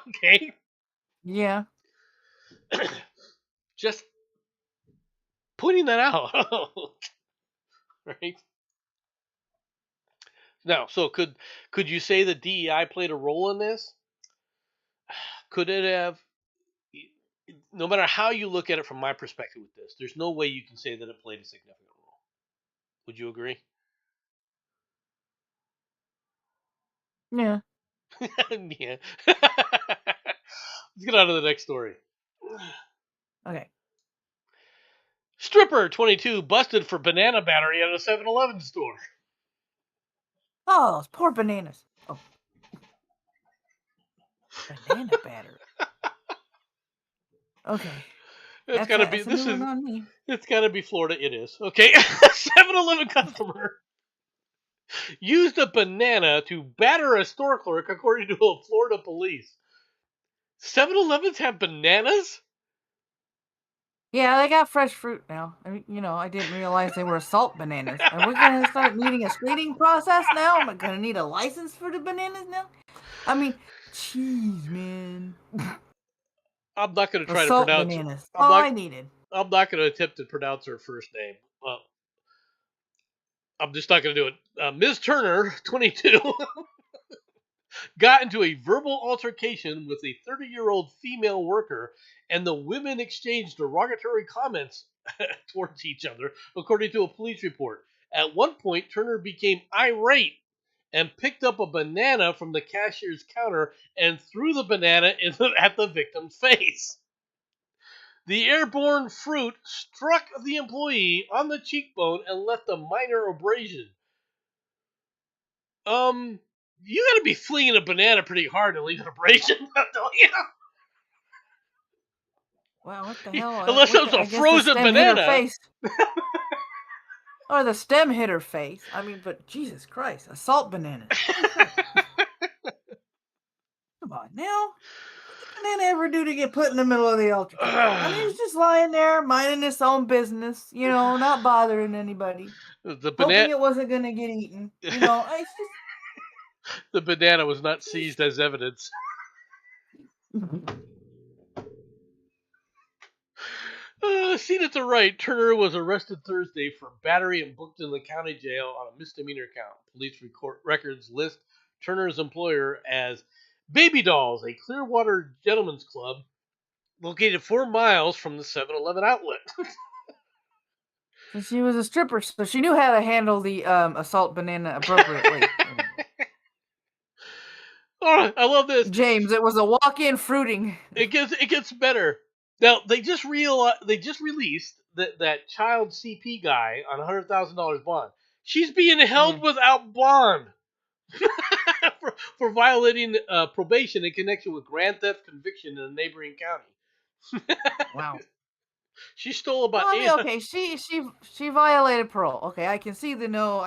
Okay? Yeah. Just pointing that out. Right? Now, so could you say that DEI played a role in this? Could it have? No matter how you look at it from my perspective with this, there's no way you can say that it played a significant role. Would you agree? Yeah. Yeah. Let's get on to the next story. Okay. Stripper 22 busted for banana battery at a 7-Eleven store. Oh, those poor bananas. Oh. Banana battery. Okay. It's gotta be. This is on me. It's gotta be Florida. It is. Okay. 7-Eleven customer used a banana to batter a store clerk, according to a Florida police. 7-Elevens have bananas? Yeah, they got fresh fruit now. I mean, I didn't realize they were salt bananas. Are we gonna start needing a screening process now? Am I gonna need a license for the bananas now? I mean, jeez, man. I'm not gonna try to Salt pronounce. bananas. All I needed. I'm not gonna attempt to pronounce her first name. I'm just not gonna do it. Ms. Turner, 22. Got into a verbal altercation with a 30-year-old female worker, and the women exchanged derogatory comments towards each other, according to a police report. At one point, Turner became irate and picked up a banana from the cashier's counter and threw the banana at the victim's face. The airborne fruit struck the employee on the cheekbone and left a minor abrasion. You gotta be flinging a banana pretty hard to leave an abrasion, don't you? Wow, what the hell? Unless it was a frozen banana. Or the stem hit her face. I mean, but Jesus Christ, a salt banana. Come on now. What did banana ever do to get put in the middle of the altercation? I mean, he's just lying there, minding his own business, not bothering anybody. Hoping it wasn't going to get eaten. It's just... The banana was not seized as evidence. Seen at the right, Turner was arrested Thursday for battery and booked in the county jail on a misdemeanor count. Police records list Turner's employer as Baby Dolls, a Clearwater gentleman's club located 4 miles from the 7-Eleven outlet. So she was a stripper, so she knew how to handle the assault banana appropriately. Oh, I love this, James. It was a walk-in fruiting. It gets better. Now they just released that child CP guy on $100,000 bond. She's being held without bond for violating probation in connection with grand theft conviction in a neighboring county. Wow. She stole about. Okay, she violated parole. Okay, I can see the no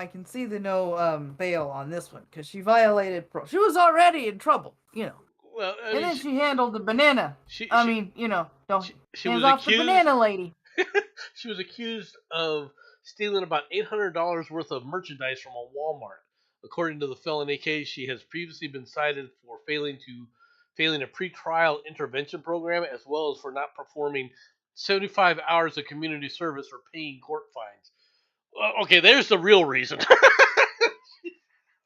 bail on this one because she violated parole. She was already in trouble, Well, then she handled the banana. Hands off the banana lady. She was accused of stealing about $800 worth of merchandise from a Walmart. According to the felony case, she has previously been cited for failing a pretrial intervention program, as well as for not performing 75 hours of community service or paying court fines. Okay, there's the real reason.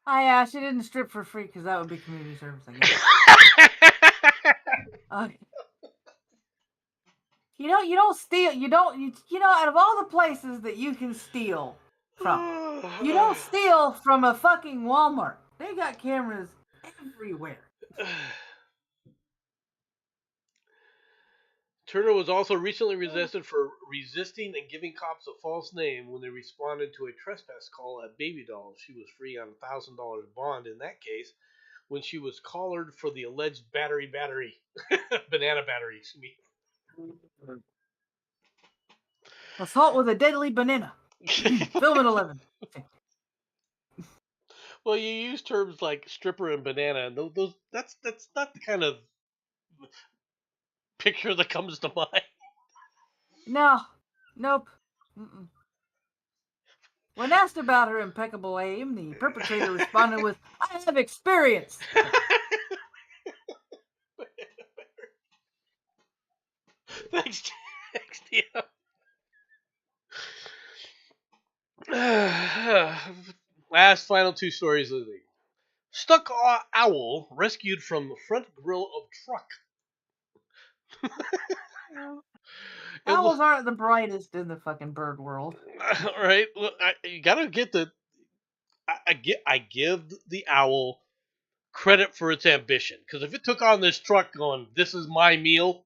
Yeah, she didn't strip for free because that would be community service, I guess. You don't steal. Out of all the places that you can steal from, you don't steal from a fucking Walmart. They got cameras everywhere. Turner was also recently arrested for resisting and giving cops a false name when they responded to a trespass call at Baby Dolls. She was free on a $1,000 bond in that case when she was collared for the alleged banana battery. Excuse me. Assault with a deadly banana. Film at 11. Well, you use terms like stripper and banana, and those that's not the kind of picture that comes to mind. No. Nope. Mm-mm. When asked about her impeccable aim, the perpetrator responded with, "I have experience." Thanks, Theo. Last final 2 stories of the week. Stuck owl rescued from the front grill of truck. Owls aren't the brightest in the fucking bird world. Right? Well, you gotta get I give the owl credit for its ambition, because if it took on this truck going, "This is my meal,"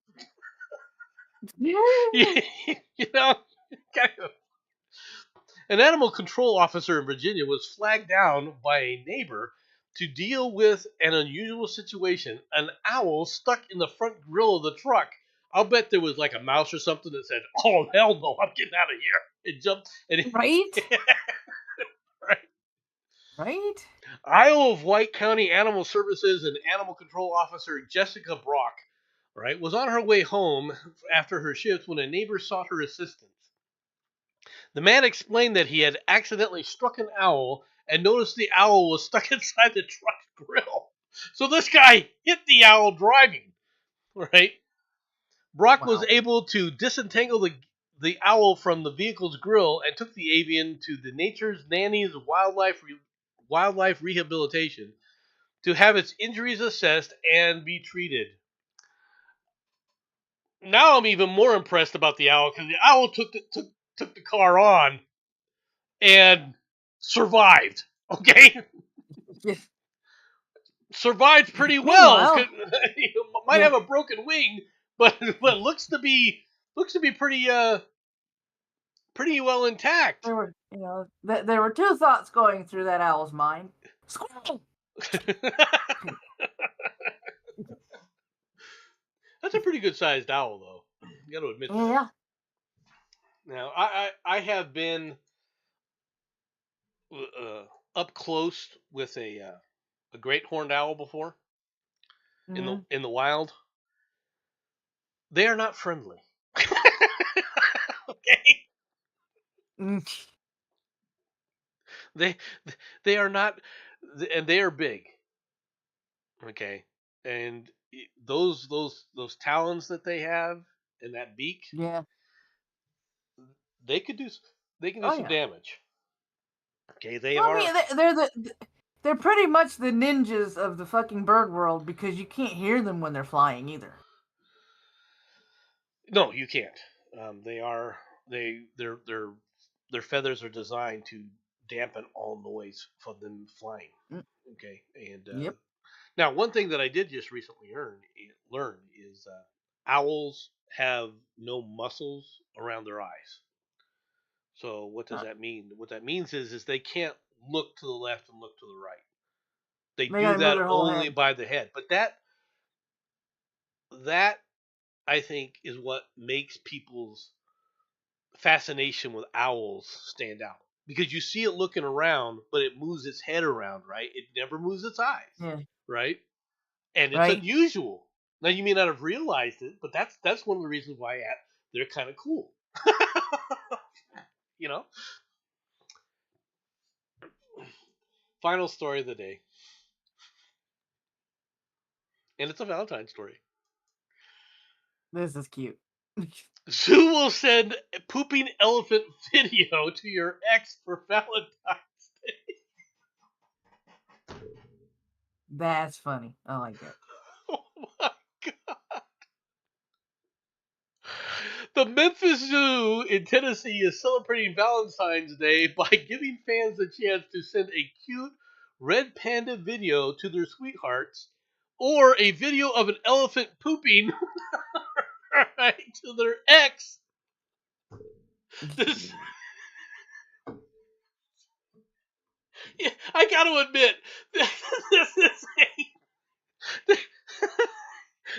an animal control officer in Virginia was flagged down by a neighbor to deal with an unusual situation, an owl stuck in the front grille of the truck. I'll bet there was like a mouse or something that said, "Oh hell no, I'm getting out of here!" It jumped and Right? right. Right? Isle of Wight County Animal Services and Animal Control Officer Jessica Brock, right, was on her way home after her shift when a neighbor sought her assistance. The man explained that he had accidentally struck an owl and noticed the owl was stuck inside the truck's grill. So this guy hit the owl driving, right? Brock was able to disentangle the owl from the vehicle's grill and took the avian to the Nature's Nanny's Wildlife Rehabilitation to have its injuries assessed and be treated. Now I'm even more impressed about the owl because the owl took the car on and survived. Okay, survived pretty well. Might have a broken wing, but looks to be pretty well intact. There were there were two thoughts going through that owl's mind. Squirrel. That's a pretty good sized owl, though. You got to admit that. Yeah. Now, I have been up close with a great horned owl before in the wild. They are not friendly. Okay. They are not, and they are big. Okay, and those talons that they have and that beak. Yeah. They can do some damage. Okay, they well, are. I mean, they're pretty much the ninjas of the fucking bird world because you can't hear them when they're flying either. No, you can't. Their feathers are designed to dampen all noise from them flying. Okay, and now one thing that I did just recently learn is owls have no muscles around their eyes. So what does that mean? What that means is they can't look to the left and look to the right. They do that only by the head. But that I think is what makes people's fascination with owls stand out. Because you see it looking around, but it moves its head around, right? It never moves its eyes, right? And it's unusual. Now you may not have realized it, but that's one of the reasons why they're kind of cool. You know? Final story of the day. And it's a Valentine's story. This is cute. Zoo will send a pooping elephant video to your ex for Valentine's Day. That's funny. I like that. Oh my God. The Memphis Zoo in Tennessee is celebrating Valentine's Day by giving fans the chance to send a cute red panda video to their sweethearts or a video of an elephant pooping right, to their ex. Yeah, I got to admit,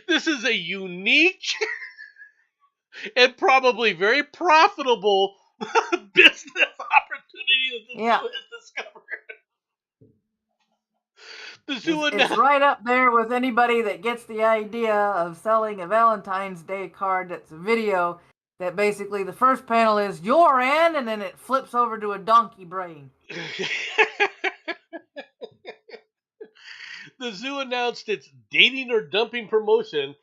this is a unique and probably very profitable business opportunity that the zoo has discovered. The zoo it's right up there with anybody that gets the idea of selling a Valentine's Day card that's a video that basically the first panel is your Ann, and then it flips over to a donkey brain. The zoo announced its dating or dumping promotion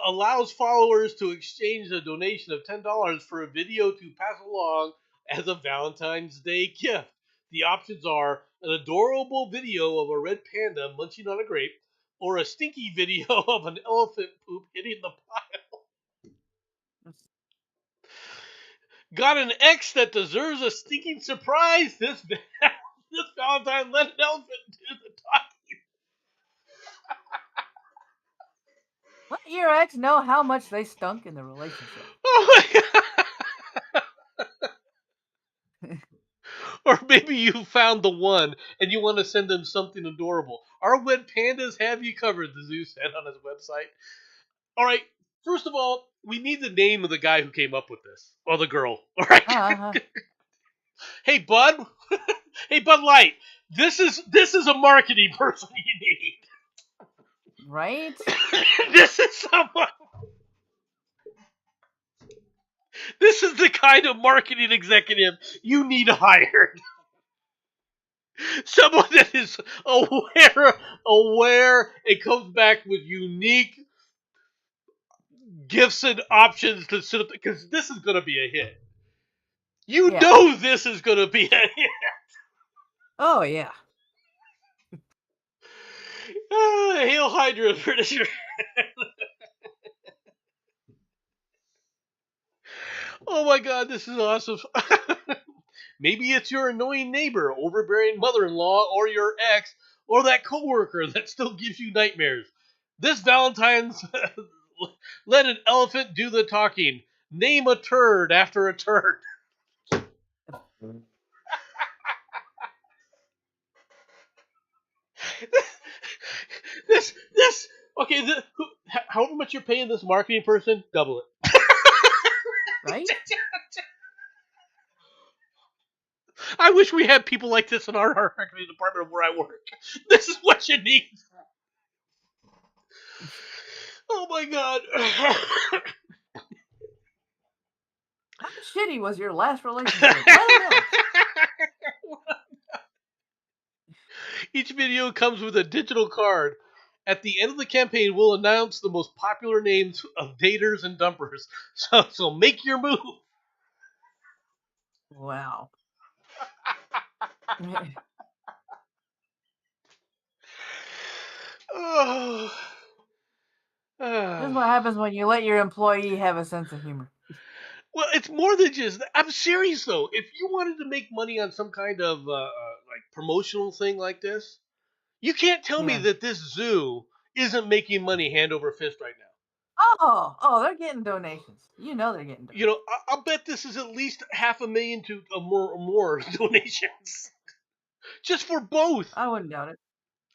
allows followers to exchange a donation of $10 for a video to pass along as a Valentine's Day gift. The options are an adorable video of a red panda munching on a grape or a stinky video of an elephant poop hitting the pile. Got an ex that deserves a stinking surprise? This Valentine let an elephant do the talking. Let your ex know how much they stunk in the relationship. Oh my God. Or maybe you found the one and you want to send them something adorable. Our wet pandas have you covered, the zoo said on his website. All right, first of all, we need the name of the guy who came up with this, or the girl. All right. Hey, Bud. Hey, Bud Light. This is a marketing person you need. Right? This is someone. This is the kind of marketing executive you need hired. Someone that is aware, and comes back with unique gifts and options to sit up, because this is going to be a hit. You know this is going to be a hit. Oh, yeah. Hail Hydra, British. Oh my god, this is awesome. Maybe it's your annoying neighbor, overbearing mother-in-law, or your ex, or that coworker that still gives you nightmares. This Valentine's, let an elephant do the talking. Name a turd after a turd. Okay, however much you're paying this marketing person, double it. Right? I wish we had people like this in our marketing department where I work. This is what you need. Oh my god. How shitty was your last relationship? I don't know. Each video comes with a digital card. At the end of the campaign, we'll announce the most popular names of daters and dumpers. So make your move. Wow. Oh. This is what happens when you let your employee have a sense of humor. Well, it's more than just. I'm serious though. If you wanted to make money on some kind of like promotional thing like this, you can't tell me that this zoo isn't making money hand over fist right now. Oh, they're getting donations. You know they're getting donations. You know, I'll bet this is at least $500,000 to more donations. Just for both. I wouldn't doubt it.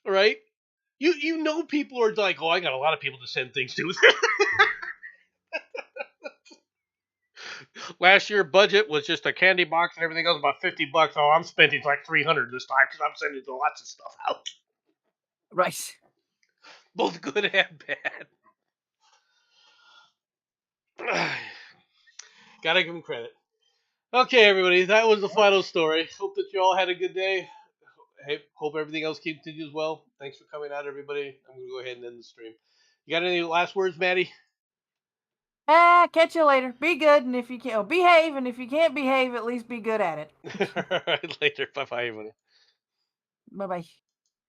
Right? You know people are like, oh, I got a lot of people to send things to. Last year budget was just a candy box and everything else about $50. Oh, I'm spending like $300 this time because I'm sending lots of stuff out. Right. Both good and bad. Gotta give him credit. Okay, everybody, that was the final story. Hope that you all had a good day. Hey, hope everything else continues well. Thanks for coming out, everybody. I'm going to go ahead and end the stream. You got any last words, Maddie? Catch you later. Be good, and if you can't, behave, and if you can't behave, at least be good at it. All right, later. Bye-bye, everybody. Bye-bye.